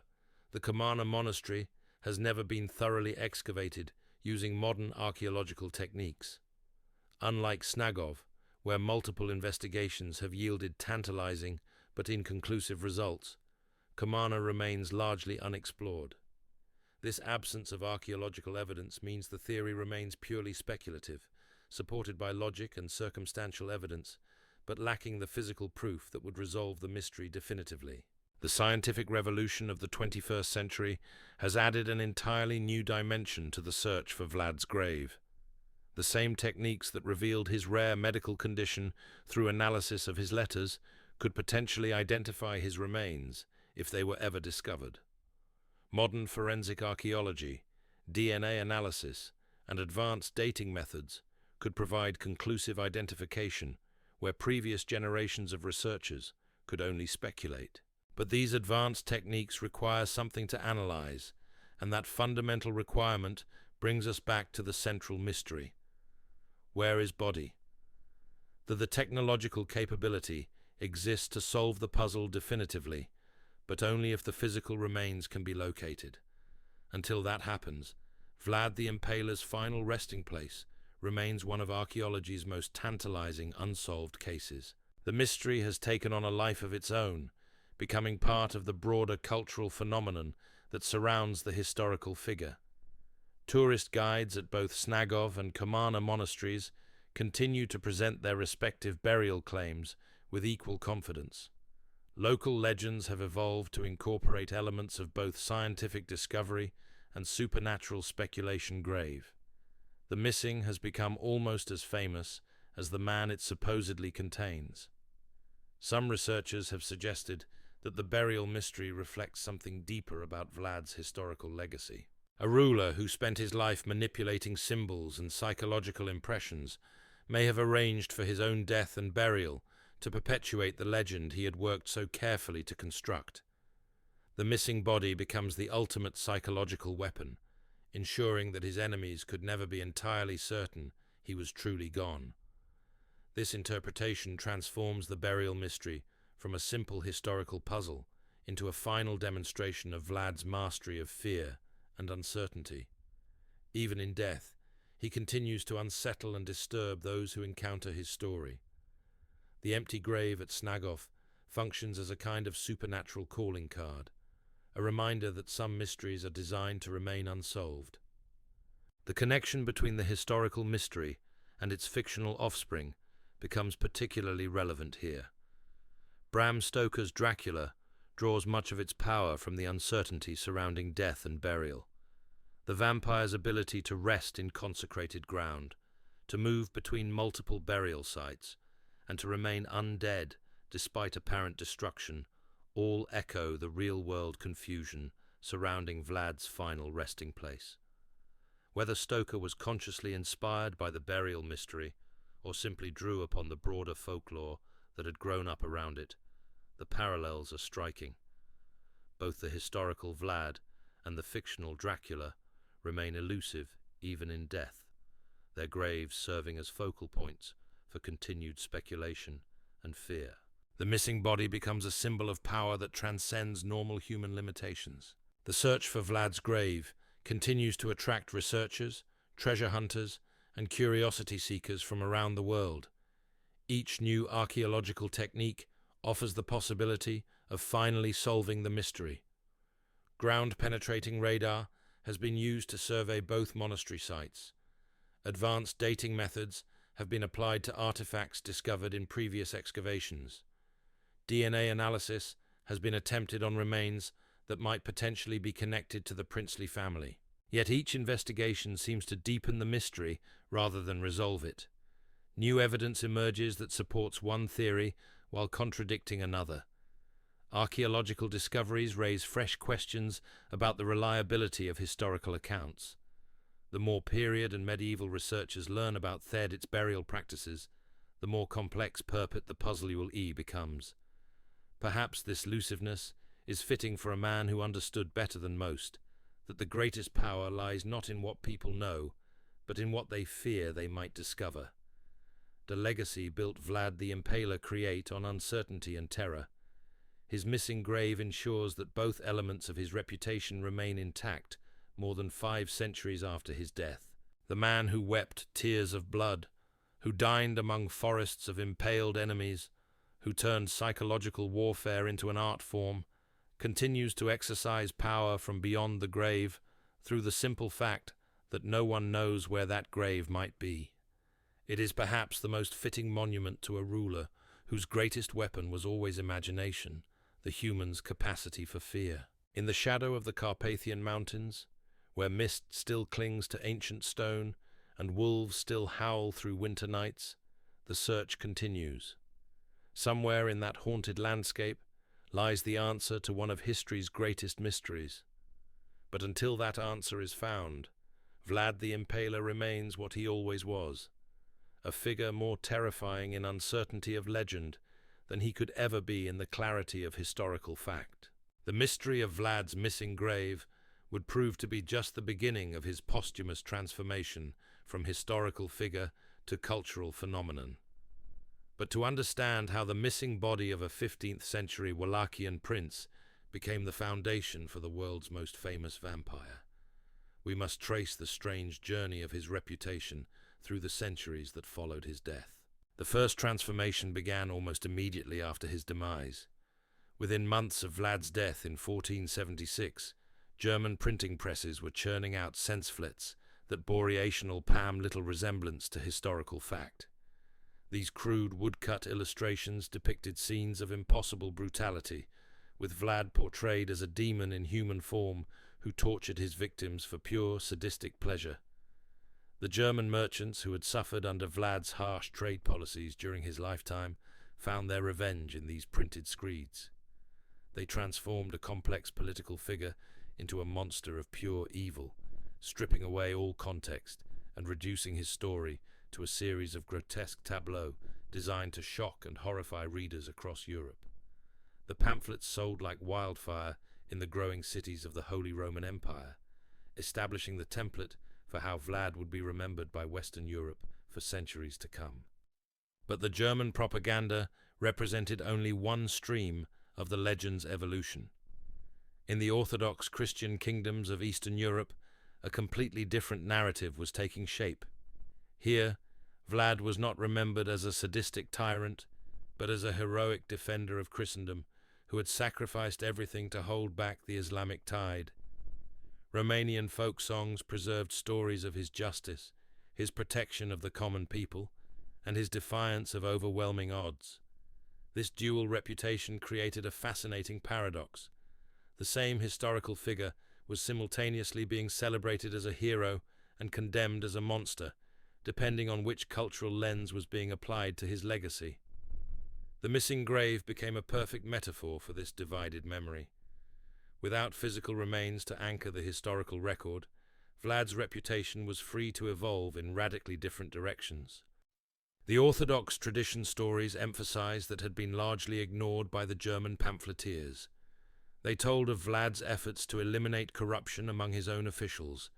the Comana monastery has never been thoroughly excavated using modern archaeological techniques. Unlike Snagov, where multiple investigations have yielded tantalizing but inconclusive results, Comana remains largely unexplored. This absence of archaeological evidence means the theory remains purely speculative, supported by logic and circumstantial evidence, but lacking the physical proof that would resolve the mystery definitively. The scientific revolution of the 21st century has added an entirely new dimension to the search for Vlad's grave. The same techniques that revealed his rare medical condition through analysis of his letters could potentially identify his remains if they were ever discovered. Modern forensic archaeology, DNA analysis, and advanced dating methods could provide conclusive identification where previous generations of researchers could only speculate. But these advanced techniques require something to analyze, and that fundamental requirement brings us back to the central mystery. Where is body? The technological capability exists to solve the puzzle definitively, but only if the physical remains can be located. Until that happens, Vlad the Impaler's final resting place remains one of archaeology's most tantalizing unsolved cases. The mystery has taken on a life of its own, becoming part of the broader cultural phenomenon that surrounds the historical figure. Tourist guides at both Snagov and Kamana monasteries continue to present their respective burial claims with equal confidence. Local legends have evolved to incorporate elements of both scientific discovery and supernatural speculation grave. The missing has become almost as famous as the man it supposedly contains. Some researchers have suggested that the burial mystery reflects something deeper about Vlad's historical legacy. A ruler who spent his life manipulating symbols and psychological impressions may have arranged for his own death and burial to perpetuate the legend he had worked so carefully to construct. The missing body becomes the ultimate psychological weapon, ensuring that his enemies could never be entirely certain he was truly gone. This interpretation transforms the burial mystery from a simple historical puzzle into a final demonstration of Vlad's mastery of fear and uncertainty. Even in death, he continues to unsettle and disturb those who encounter his story. The empty grave at Snagov functions as a kind of supernatural calling card, a reminder that some mysteries are designed to remain unsolved. The connection between the historical mystery and its fictional offspring becomes particularly relevant here. Bram Stoker's Dracula draws much of its power from the uncertainty surrounding death and burial. The vampire's ability to rest in consecrated ground, to move between multiple burial sites, and to remain undead despite apparent destruction, all echo the real-world confusion surrounding Vlad's final resting place. Whether Stoker was consciously inspired by the burial mystery or simply drew upon the broader folklore that had grown up around it, the parallels are striking. Both the historical Vlad and the fictional Dracula remain elusive even in death, their graves serving as focal points for continued speculation and fear. The missing body becomes a symbol of power that transcends normal human limitations. The search for Vlad's grave continues to attract researchers, treasure hunters, and curiosity seekers from around the world. Each new archaeological technique offers the possibility of finally solving the mystery. Ground-penetrating radar has been used to survey both monastery sites. Advanced dating methods have been applied to artifacts discovered in previous excavations. DNA analysis has been attempted on remains that might potentially be connected to the princely family. Yet each investigation seems to deepen the mystery rather than resolve it. New evidence emerges that supports one theory while contradicting another. Archaeological discoveries raise fresh questions about the reliability of historical accounts. The more period and medieval researchers learn about Theodit's burial practices, the more complex purport the puzzle becomes. Perhaps this elusiveness is fitting for a man who understood better than most that the greatest power lies not in what people know, but in what they fear they might discover. The legacy built Vlad the Impaler create on uncertainty and terror. His missing grave ensures that both elements of his reputation remain intact more than 5 centuries after his death. The man who wept tears of blood, who dined among forests of impaled enemies, who turned psychological warfare into an art form, continues to exercise power from beyond the grave through the simple fact that no one knows where that grave might be. It is perhaps the most fitting monument to a ruler whose greatest weapon was always imagination the human's capacity for fear. In the shadow of the Carpathian Mountains, where mist still clings to ancient stone and wolves still howl through winter nights, the search continues. Somewhere in that haunted landscape lies the answer to one of history's greatest mysteries. But until that answer is found, Vlad the Impaler remains what he always was, a figure more terrifying in uncertainty of legend than he could ever be in the clarity of historical fact. The mystery of Vlad's missing grave would prove to be just the beginning of his posthumous transformation from historical figure to cultural phenomenon. But to understand how the missing body of a 15th century Wallachian prince became the foundation for the world's most famous vampire, we must trace the strange journey of his reputation through the centuries that followed his death. The first transformation began almost immediately after his demise. Within months of Vlad's death in 1476, German printing presses were churning out pamphlets that bore little resemblance to historical fact. These crude woodcut illustrations depicted scenes of impossible brutality, with Vlad portrayed as a demon in human form who tortured his victims for pure sadistic pleasure. The German merchants who had suffered under Vlad's harsh trade policies during his lifetime found their revenge in these printed screeds. They transformed a complex political figure into a monster of pure evil, stripping away all context and reducing his story to a series of grotesque tableaux designed to shock and horrify readers across Europe. The pamphlets sold like wildfire in the growing cities of the Holy Roman Empire, establishing the template for how Vlad would be remembered by Western Europe for centuries to come. But the German propaganda represented only one stream of the legend's evolution. In the Orthodox Christian kingdoms of Eastern Europe, a completely different narrative was taking shape. Here, Vlad was not remembered as a sadistic tyrant, but as a heroic defender of Christendom who had sacrificed everything to hold back the Islamic tide. Romanian folk songs preserved stories of his justice, his protection of the common people, and his defiance of overwhelming odds. This dual reputation created a fascinating paradox. The same historical figure was simultaneously being celebrated as a hero and condemned as a monster, depending on which cultural lens was being applied to his legacy. The missing grave became a perfect metaphor for this divided memory. Without physical remains to anchor the historical record, Vlad's reputation was free to evolve in radically different directions. The Orthodox tradition stories emphasized that had been largely ignored by the German pamphleteers. They told of Vlad's efforts to eliminate corruption among his own officials,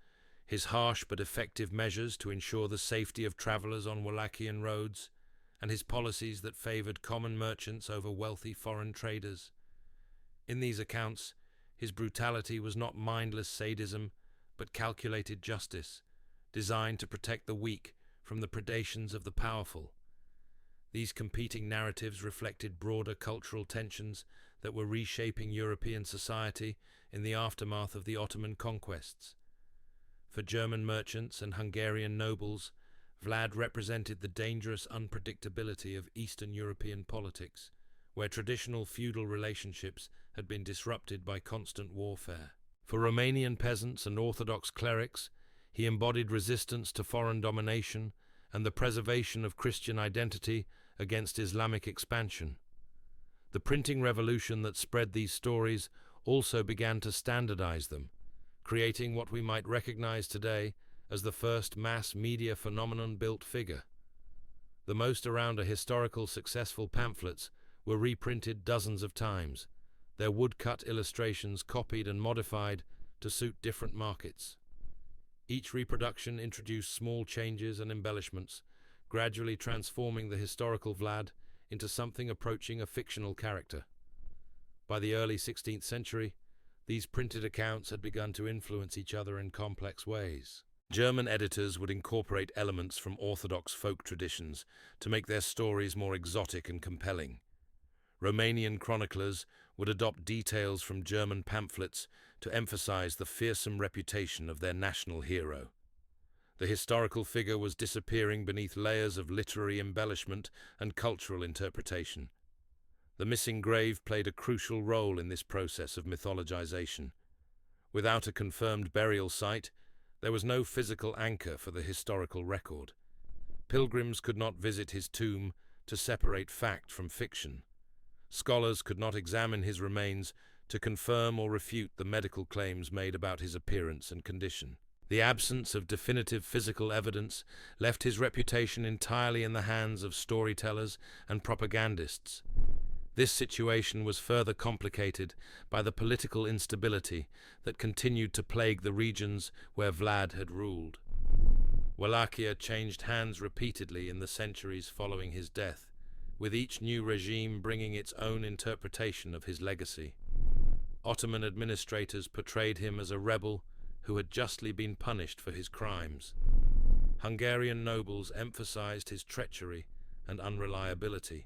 his harsh but effective measures to ensure the safety of travelers on Wallachian roads, and his policies that favored common merchants over wealthy foreign traders. In these accounts, his brutality was not mindless sadism, but calculated justice, designed to protect the weak from the predations of the powerful. These competing narratives reflected broader cultural tensions that were reshaping European society in the aftermath of the Ottoman conquests. For German merchants and Hungarian nobles, Vlad represented the dangerous unpredictability of Eastern European politics, where traditional feudal relationships had been disrupted by constant warfare. For Romanian peasants and Orthodox clerics, he embodied resistance to foreign domination and the preservation of Christian identity against Islamic expansion. The printing revolution that spread these stories also began to standardize them, creating what we might recognize today as the first mass media phenomenon-built figure. The most around a historical successful pamphlets were reprinted dozens of times, their woodcut illustrations copied and modified to suit different markets. Each reproduction introduced small changes and embellishments, gradually transforming the historical Vlad into something approaching a fictional character. By the early 16th century, these printed accounts had begun to influence each other in complex ways. German editors would incorporate elements from Orthodox folk traditions to make their stories more exotic and compelling. Romanian chroniclers would adopt details from German pamphlets to emphasize the fearsome reputation of their national hero. The historical figure was disappearing beneath layers of literary embellishment and cultural interpretation. The missing grave played a crucial role in this process of mythologization. Without a confirmed burial site, there was no physical anchor for the historical record. Pilgrims could not visit his tomb to separate fact from fiction. Scholars could not examine his remains to confirm or refute the medical claims made about his appearance and condition. The absence of definitive physical evidence left his reputation entirely in the hands of storytellers and propagandists. This situation was further complicated by the political instability that continued to plague the regions where Vlad had ruled. Wallachia changed hands repeatedly in the centuries following his death, with each new regime bringing its own interpretation of his legacy. Ottoman administrators portrayed him as a rebel who had justly been punished for his crimes. Hungarian nobles emphasized his treachery and unreliability.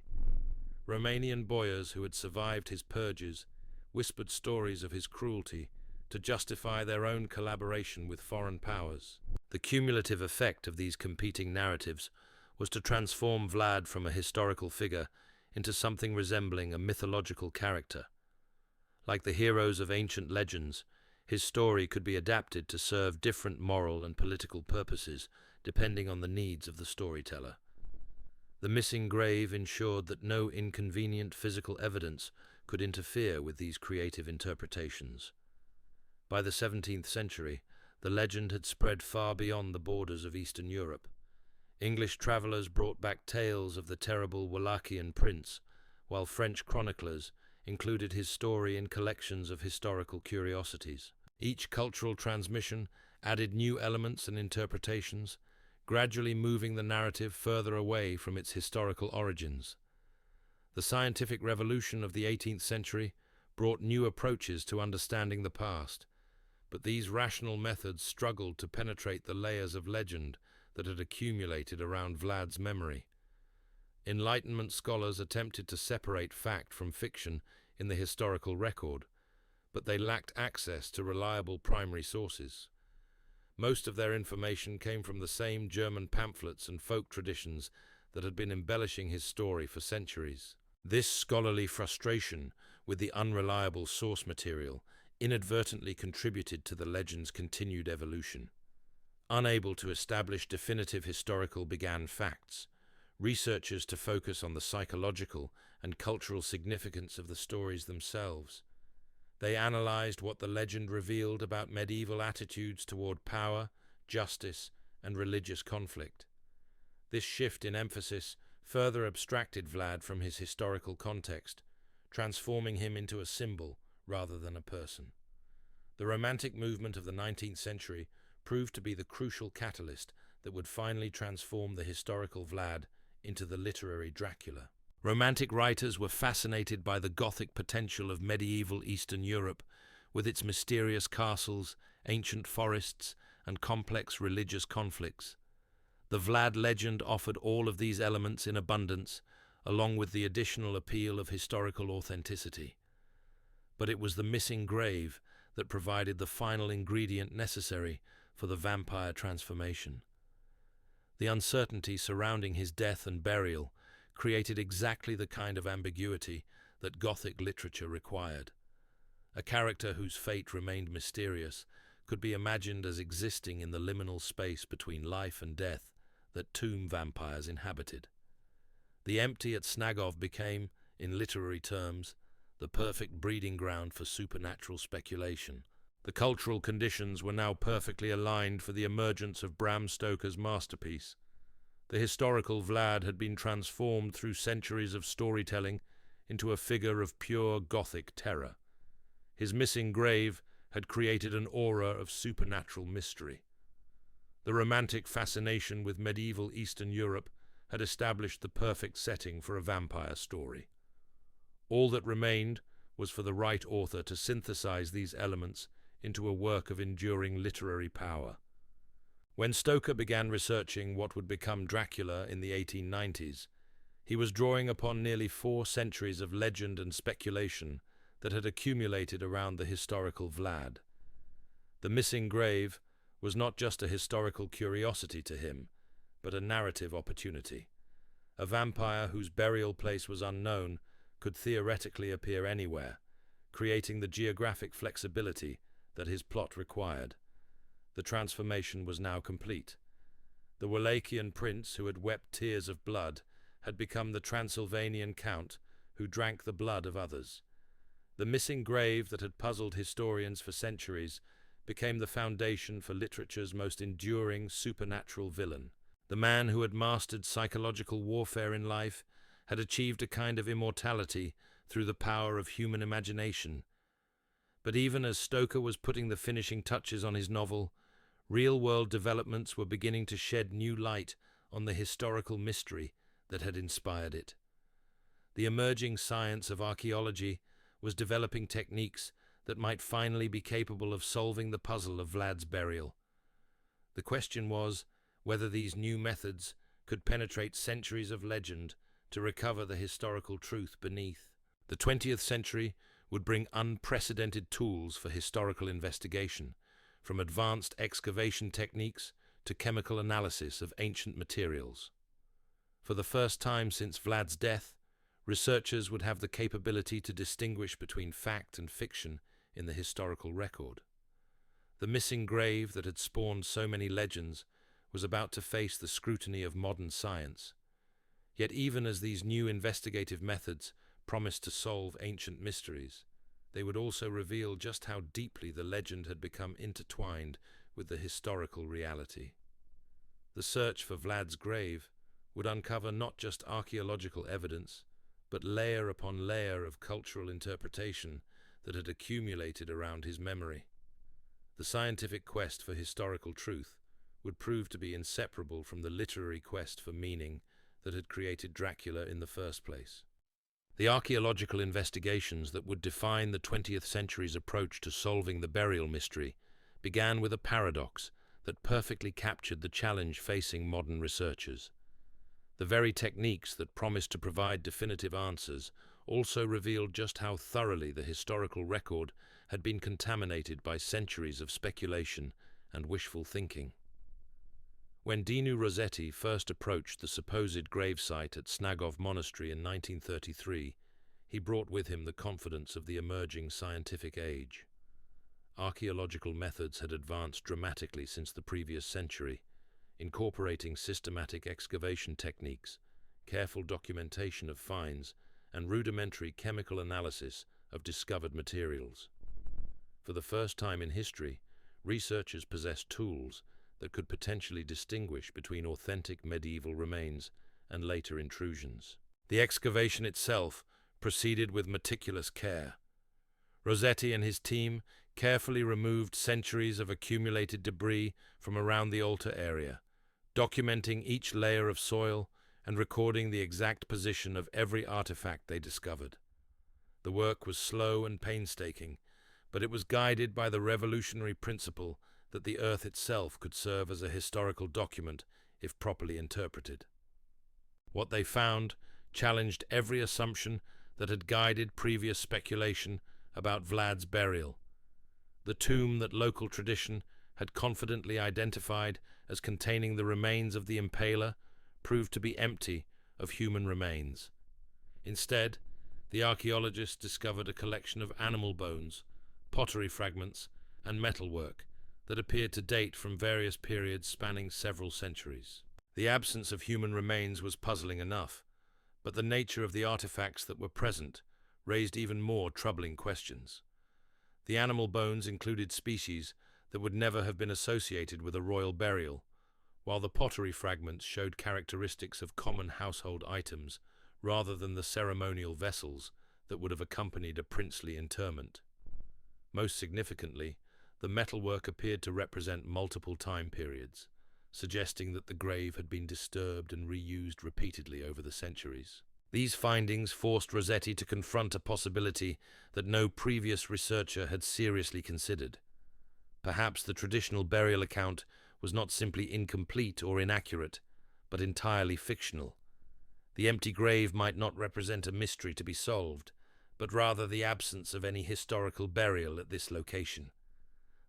Romanian boyars who had survived his purges whispered stories of his cruelty to justify their own collaboration with foreign powers. The cumulative effect of these competing narratives was to transform Vlad from a historical figure into something resembling a mythological character. Like the heroes of ancient legends, his story could be adapted to serve different moral and political purposes depending on the needs of the storyteller. The missing grave ensured that no inconvenient physical evidence could interfere with these creative interpretations. By the 17th century, the legend had spread far beyond the borders of Eastern Europe. English travelers brought back tales of the terrible Wallachian prince, while French chroniclers included his story in collections of historical curiosities. Each cultural transmission added new elements and interpretations, gradually moving the narrative further away from its historical origins. The scientific revolution of the 18th century brought new approaches to understanding the past, but these rational methods struggled to penetrate the layers of legend that had accumulated around Vlad's memory. Enlightenment scholars attempted to separate fact from fiction in the historical record, but they lacked access to reliable primary sources. Most of their information came from the same German pamphlets and folk traditions that had been embellishing his story for centuries. This scholarly frustration with the unreliable source material inadvertently contributed to the legend's continued evolution. Unable to establish definitive historical began facts, researchers to focus on the psychological and cultural significance of the stories themselves. They analyzed what the legend revealed about medieval attitudes toward power, justice, and religious conflict. This shift in emphasis further abstracted Vlad from his historical context, transforming him into a symbol rather than a person. The Romantic movement of the 19th century proved to be the crucial catalyst that would finally transform the historical Vlad into the literary Dracula. Romantic writers were fascinated by the Gothic potential of medieval Eastern Europe, with its mysterious castles, ancient forests, and complex religious conflicts. The Vlad legend offered all of these elements in abundance, along with the additional appeal of historical authenticity. But it was the missing grave that provided the final ingredient necessary for the vampire transformation. The uncertainty surrounding his death and burial created exactly the kind of ambiguity that Gothic literature required. A character whose fate remained mysterious could be imagined as existing in the liminal space between life and death that tomb vampires inhabited. The empty at Snagov became, in literary terms, the perfect breeding ground for supernatural speculation. The cultural conditions were now perfectly aligned for the emergence of Bram Stoker's masterpiece. The historical Vlad had been transformed through centuries of storytelling into a figure of pure Gothic terror. His missing grave had created an aura of supernatural mystery. The romantic fascination with medieval Eastern Europe had established the perfect setting for a vampire story. All that remained was for the right author to synthesize these elements into a work of enduring literary power. When Stoker began researching what would become Dracula in the 1890s, he was drawing upon nearly 4 centuries of legend and speculation that had accumulated around the historical Vlad. The missing grave was not just a historical curiosity to him, but a narrative opportunity. A vampire whose burial place was unknown could theoretically appear anywhere, creating the geographic flexibility that his plot required. The transformation was now complete. The Wallachian prince who had wept tears of blood had become the Transylvanian count who drank the blood of others. The missing grave that had puzzled historians for centuries became the foundation for literature's most enduring supernatural villain. The man who had mastered psychological warfare in life had achieved a kind of immortality through the power of human imagination. But even as Stoker was putting the finishing touches on his novel, real-world developments were beginning to shed new light on the historical mystery that had inspired it. The emerging science of archaeology was developing techniques that might finally be capable of solving the puzzle of Vlad's burial. The question was whether these new methods could penetrate centuries of legend to recover the historical truth beneath. The 20th century would bring unprecedented tools for historical investigation, from advanced excavation techniques to chemical analysis of ancient materials. For the first time since Vlad's death, researchers would have the capability to distinguish between fact and fiction in the historical record. The missing grave that had spawned so many legends was about to face the scrutiny of modern science. Yet even as these new investigative methods promised to solve ancient mysteries, they would also reveal just how deeply the legend had become intertwined with the historical reality. The search for Vlad's grave would uncover not just archaeological evidence, but layer upon layer of cultural interpretation that had accumulated around his memory. The scientific quest for historical truth would prove to be inseparable from the literary quest for meaning that had created Dracula in the first place. The archaeological investigations that would define the 20th century's approach to solving the burial mystery began with a paradox that perfectly captured the challenge facing modern researchers. The very techniques that promised to provide definitive answers also revealed just how thoroughly the historical record had been contaminated by centuries of speculation and wishful thinking. When Dinu Rossetti first approached the supposed gravesite at Snagov Monastery in 1933, he brought with him the confidence of the emerging scientific age. Archaeological methods had advanced dramatically since the previous century, incorporating systematic excavation techniques, careful documentation of finds, and rudimentary chemical analysis of discovered materials. For the first time in history, researchers possessed tools that could potentially distinguish between authentic medieval remains and later intrusions. The excavation itself proceeded with meticulous care. Rossetti and his team carefully removed centuries of accumulated debris from around the altar area, documenting each layer of soil and recording the exact position of every artifact they discovered. The work was slow and painstaking, but it was guided by the revolutionary principle that the earth itself could serve as a historical document if properly interpreted. What they found challenged every assumption that had guided previous speculation about Vlad's burial. The tomb that local tradition had confidently identified as containing the remains of the Impaler proved to be empty of human remains. Instead, the archaeologists discovered a collection of animal bones, pottery fragments, and metalwork that appeared to date from various periods spanning several centuries. The absence of human remains was puzzling enough, but the nature of the artifacts that were present raised even more troubling questions. The animal bones included species that would never have been associated with a royal burial, while the pottery fragments showed characteristics of common household items rather than the ceremonial vessels that would have accompanied a princely interment. Most significantly, the metalwork appeared to represent multiple time periods, suggesting that the grave had been disturbed and reused repeatedly over the centuries. These findings forced Rossetti to confront a possibility that no previous researcher had seriously considered. Perhaps the traditional burial account was not simply incomplete or inaccurate, but entirely fictional. The empty grave might not represent a mystery to be solved, but rather the absence of any historical burial at this location.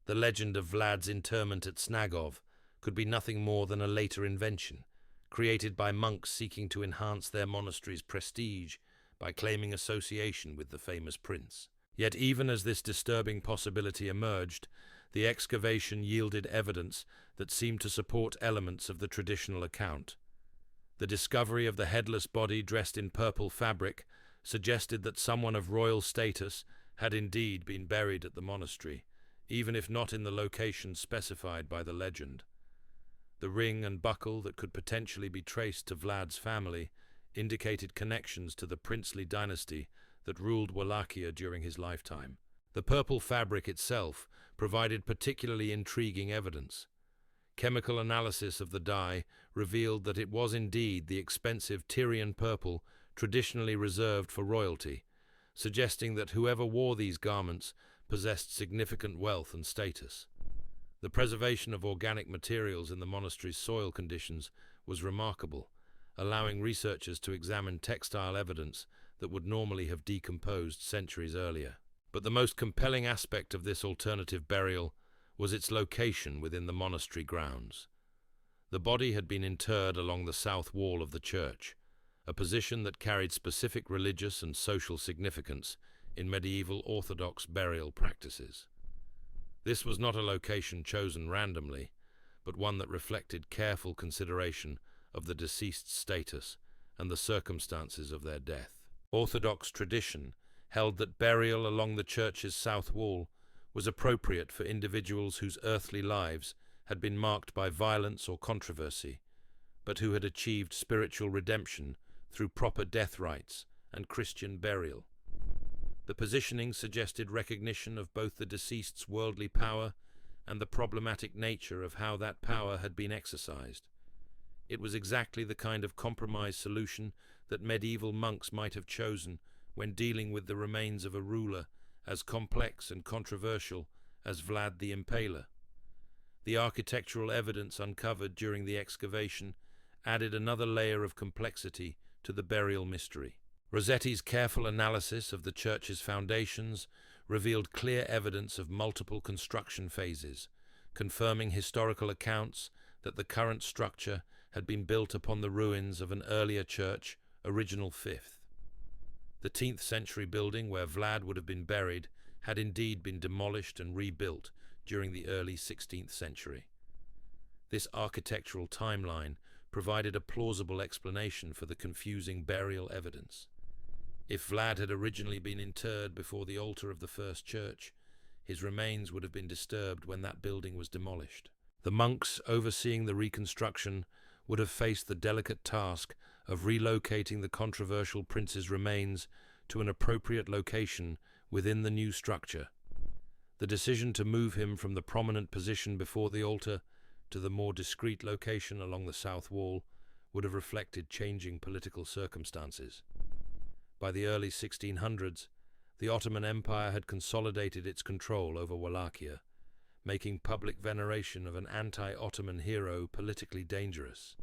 The legend of Vlad's interment at Snagov could be nothing more than a later invention, created by monks seeking to enhance their monastery's prestige by claiming association with the famous prince. Yet even as this disturbing possibility emerged, the excavation yielded evidence that seemed to support elements of the traditional account. The discovery of the headless body dressed in purple fabric suggested that someone of royal status had indeed been buried at the monastery, even if not in the location specified by the legend. The ring and buckle that could potentially be traced to Vlad's family indicated connections to the princely dynasty that ruled Wallachia during his lifetime. The purple fabric itself provided particularly intriguing evidence. Chemical analysis of the dye revealed that it was indeed the expensive Tyrian purple traditionally reserved for royalty, suggesting that whoever wore these garments possessed significant wealth and status. The preservation of organic materials in the monastery's soil conditions was remarkable, allowing researchers to examine textile evidence that would normally have decomposed centuries earlier. But the most compelling aspect of this alternative burial was its location within the monastery grounds. The body had been interred along the south wall of the church, a position that carried specific religious and social significance in medieval Orthodox burial practices. This was not a location chosen randomly, but one that reflected careful consideration of the deceased's status and the circumstances of their death. Orthodox tradition held that burial along the church's south wall was appropriate for individuals whose earthly lives had been marked by violence or controversy, but who had achieved spiritual redemption through proper death rites and Christian burial. The positioning suggested recognition of both the deceased's worldly power and the problematic nature of how that power had been exercised. It was exactly the kind of compromise solution that medieval monks might have chosen when dealing with the remains of a ruler as complex and controversial as Vlad the Impaler. The architectural evidence uncovered during the excavation added another layer of complexity to the burial mystery. Rossetti's careful analysis of the church's foundations revealed clear evidence of multiple construction phases, confirming historical accounts that the current structure had been built upon the ruins of an earlier church, original 5th. The 10th century building where Vlad would have been buried had indeed been demolished and rebuilt during the early 16th century. This architectural timeline provided a plausible explanation for the confusing burial evidence. If Vlad had originally been interred before the altar of the first church, his remains would have been disturbed when that building was demolished. The monks overseeing the reconstruction would have faced the delicate task of relocating the controversial prince's remains to an appropriate location within the new structure. The decision to move him from the prominent position before the altar to the more discreet location along the south wall would have reflected changing political circumstances. By the early 1600s, the Ottoman Empire had consolidated its control over Wallachia, making public veneration of an anti-Ottoman hero politically dangerous.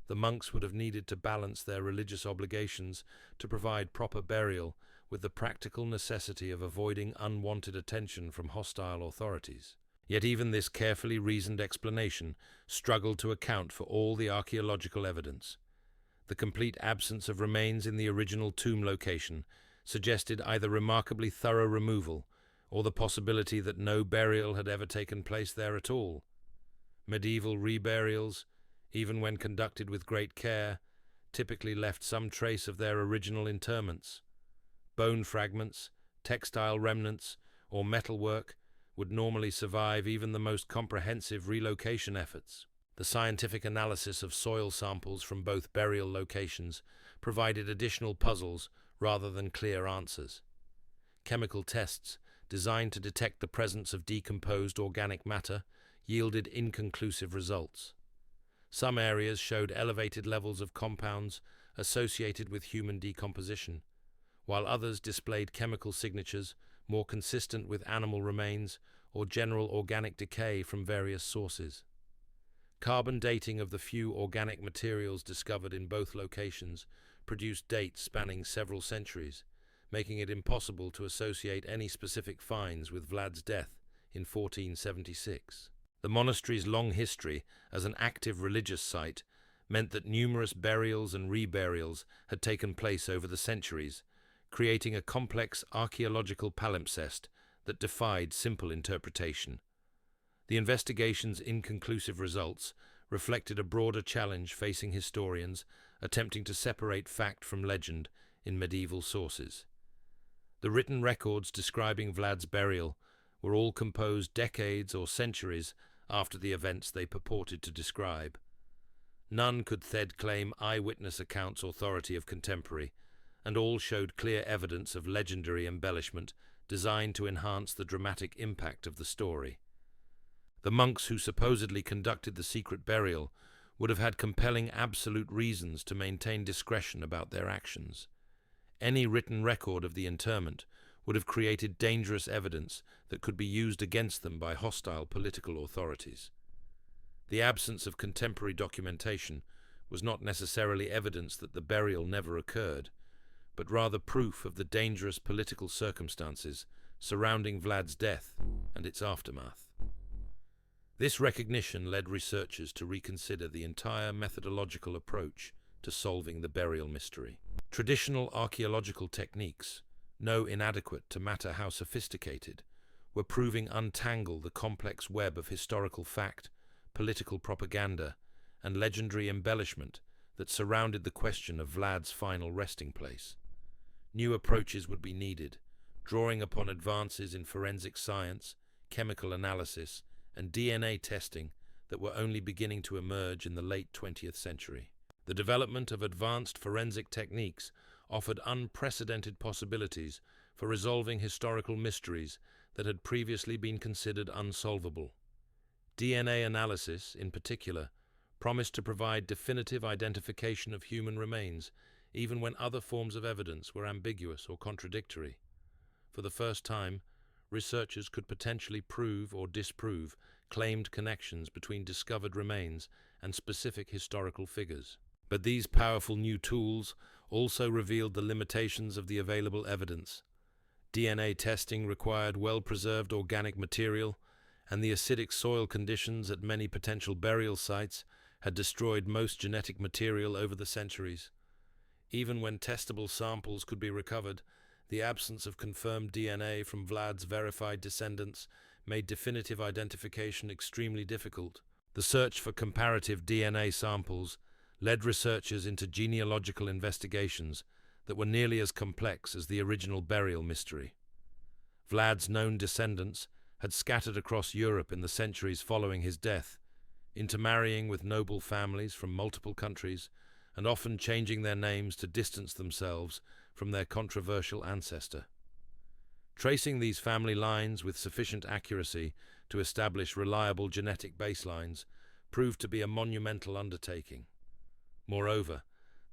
The monks would have needed to balance their religious obligations to provide proper burial with the practical necessity of avoiding unwanted attention from hostile authorities. Yet even this carefully reasoned explanation struggled to account for all the archaeological evidence. The complete absence of remains in the original tomb location suggested either remarkably thorough removal or the possibility that no burial had ever taken place there at all. Medieval reburials, even when conducted with great care, typically left some trace of their original interments. Bone fragments, textile remnants, or metalwork would normally survive even the most comprehensive relocation efforts. The scientific analysis of soil samples from both burial locations provided additional puzzles rather than clear answers. Chemical tests, designed to detect the presence of decomposed organic matter, yielded inconclusive results. Some areas showed elevated levels of compounds associated with human decomposition, while others displayed chemical signatures more consistent with animal remains or general organic decay from various sources. Carbon dating of the few organic materials discovered in both locations produced dates spanning several centuries, making it impossible to associate any specific finds with Vlad's death in 1476. The monastery's long history as an active religious site meant that numerous burials and reburials had taken place over the centuries, creating a complex archaeological palimpsest that defied simple interpretation. The investigation's inconclusive results reflected a broader challenge facing historians attempting to separate fact from legend in medieval sources. The written records describing Vlad's burial were all composed decades or centuries after the events they purported to describe. None could claim eyewitness accounts authority of contemporary, and all showed clear evidence of legendary embellishment designed to enhance the dramatic impact of the story. The monks who supposedly conducted the secret burial would have had compelling absolute reasons to maintain discretion about their actions. Any written record of the interment would have created dangerous evidence that could be used against them by hostile political authorities. The absence of contemporary documentation was not necessarily evidence that the burial never occurred, but rather proof of the dangerous political circumstances surrounding Vlad's death and its aftermath. This recognition led researchers to reconsider the entire methodological approach to solving the burial mystery. Traditional archaeological techniques, no inadequate to matter how sophisticated, were proving untangle the complex web of historical fact, political propaganda, and legendary embellishment that surrounded the question of Vlad's final resting place. New approaches would be needed, drawing upon advances in forensic science, chemical analysis, and DNA testing that were only beginning to emerge in the late 20th century. The development of advanced forensic techniques offered unprecedented possibilities for resolving historical mysteries that had previously been considered unsolvable. DNA analysis, in particular, promised to provide definitive identification of human remains, even when other forms of evidence were ambiguous or contradictory. For the first time, researchers could potentially prove or disprove claimed connections between discovered remains and specific historical figures. But these powerful new tools also revealed the limitations of the available evidence. DNA testing required well-preserved organic material, and the acidic soil conditions at many potential burial sites had destroyed most genetic material over the centuries. Even when testable samples could be recovered, the absence of confirmed DNA from Vlad's verified descendants made definitive identification extremely difficult. The search for comparative DNA samples led researchers into genealogical investigations that were nearly as complex as the original burial mystery. Vlad's known descendants had scattered across Europe in the centuries following his death, intermarrying with noble families from multiple countries and often changing their names to distance themselves from their controversial ancestor. Tracing these family lines with sufficient accuracy to establish reliable genetic baselines proved to be a monumental undertaking. Moreover,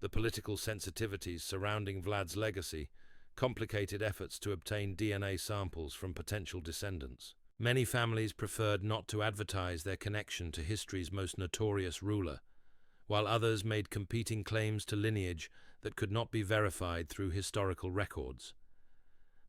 the political sensitivities surrounding Vlad's legacy complicated efforts to obtain DNA samples from potential descendants. Many families preferred not to advertise their connection to history's most notorious ruler, while others made competing claims to lineage that could not be verified through historical records.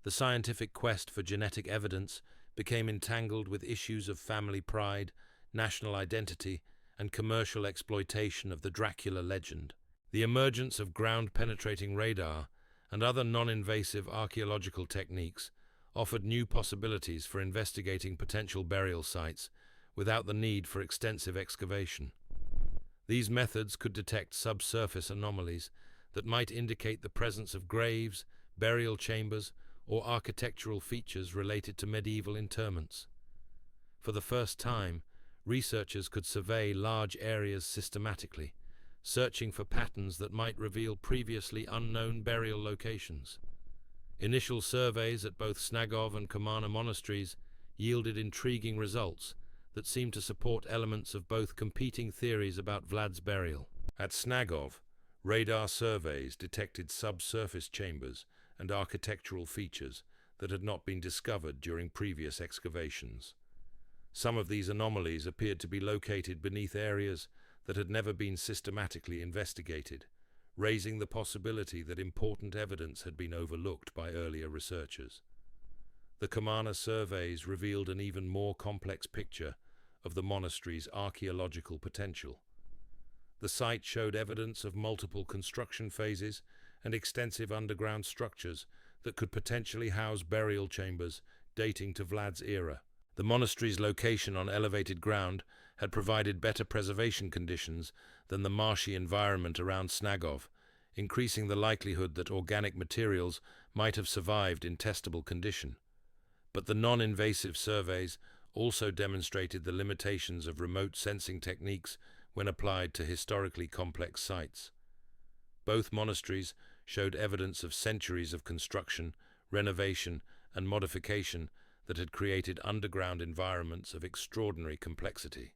The scientific quest for genetic evidence became entangled with issues of family pride, national identity, and commercial exploitation of the Dracula legend. The emergence of ground-penetrating radar and other non-invasive archaeological techniques offered new possibilities for investigating potential burial sites without the need for extensive excavation. These methods could detect subsurface anomalies that might indicate the presence of graves, burial chambers, or architectural features related to medieval interments. For the first time, researchers could survey large areas systematically, searching for patterns that might reveal previously unknown burial locations. Initial surveys at both Snagov and Kamana monasteries yielded intriguing results that seemed to support elements of both competing theories about Vlad's burial. At Snagov, radar surveys detected subsurface chambers and architectural features that had not been discovered during previous excavations. Some of these anomalies appeared to be located beneath areas that had never been systematically investigated, raising the possibility that important evidence had been overlooked by earlier researchers. The Kamana surveys revealed an even more complex picture of the monastery's archaeological potential. The site showed evidence of multiple construction phases and extensive underground structures that could potentially house burial chambers dating to Vlad's era. The monastery's location on elevated ground had provided better preservation conditions than the marshy environment around Snagov, increasing the likelihood that organic materials might have survived in testable condition. But the non-invasive surveys also demonstrated the limitations of remote sensing techniques when applied to historically complex sites. Both monasteries showed evidence of centuries of construction, renovation, and modification that had created underground environments of extraordinary complexity.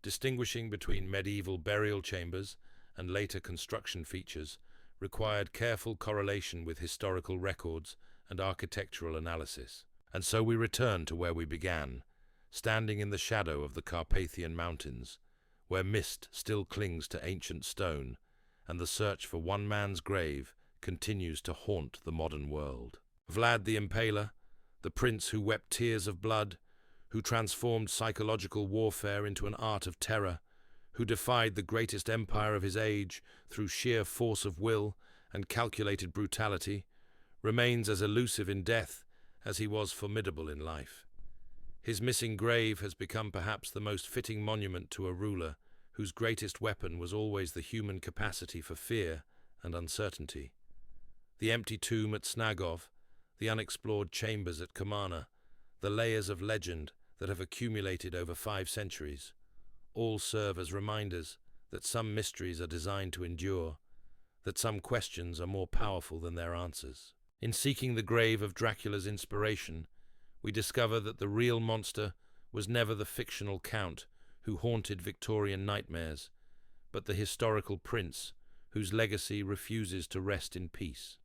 Distinguishing between medieval burial chambers and later construction features required careful correlation with historical records and architectural analysis. And so we return to where we began, standing in the shadow of the Carpathian Mountains, where mist still clings to ancient stone, and the search for one man's grave continues to haunt the modern world. Vlad the Impaler, the prince who wept tears of blood, who transformed psychological warfare into an art of terror, who defied the greatest empire of his age through sheer force of will and calculated brutality, remains as elusive in death as he was formidable in life. His missing grave has become perhaps the most fitting monument to a ruler whose greatest weapon was always the human capacity for fear and uncertainty. The empty tomb at Snagov, the unexplored chambers at Kamana, the layers of legend that have accumulated over 5 centuries, all serve as reminders that some mysteries are designed to endure, that some questions are more powerful than their answers. In seeking the grave of Dracula's inspiration, we discover that the real monster was never the fictional count who haunted Victorian nightmares, but the historical prince whose legacy refuses to rest in peace.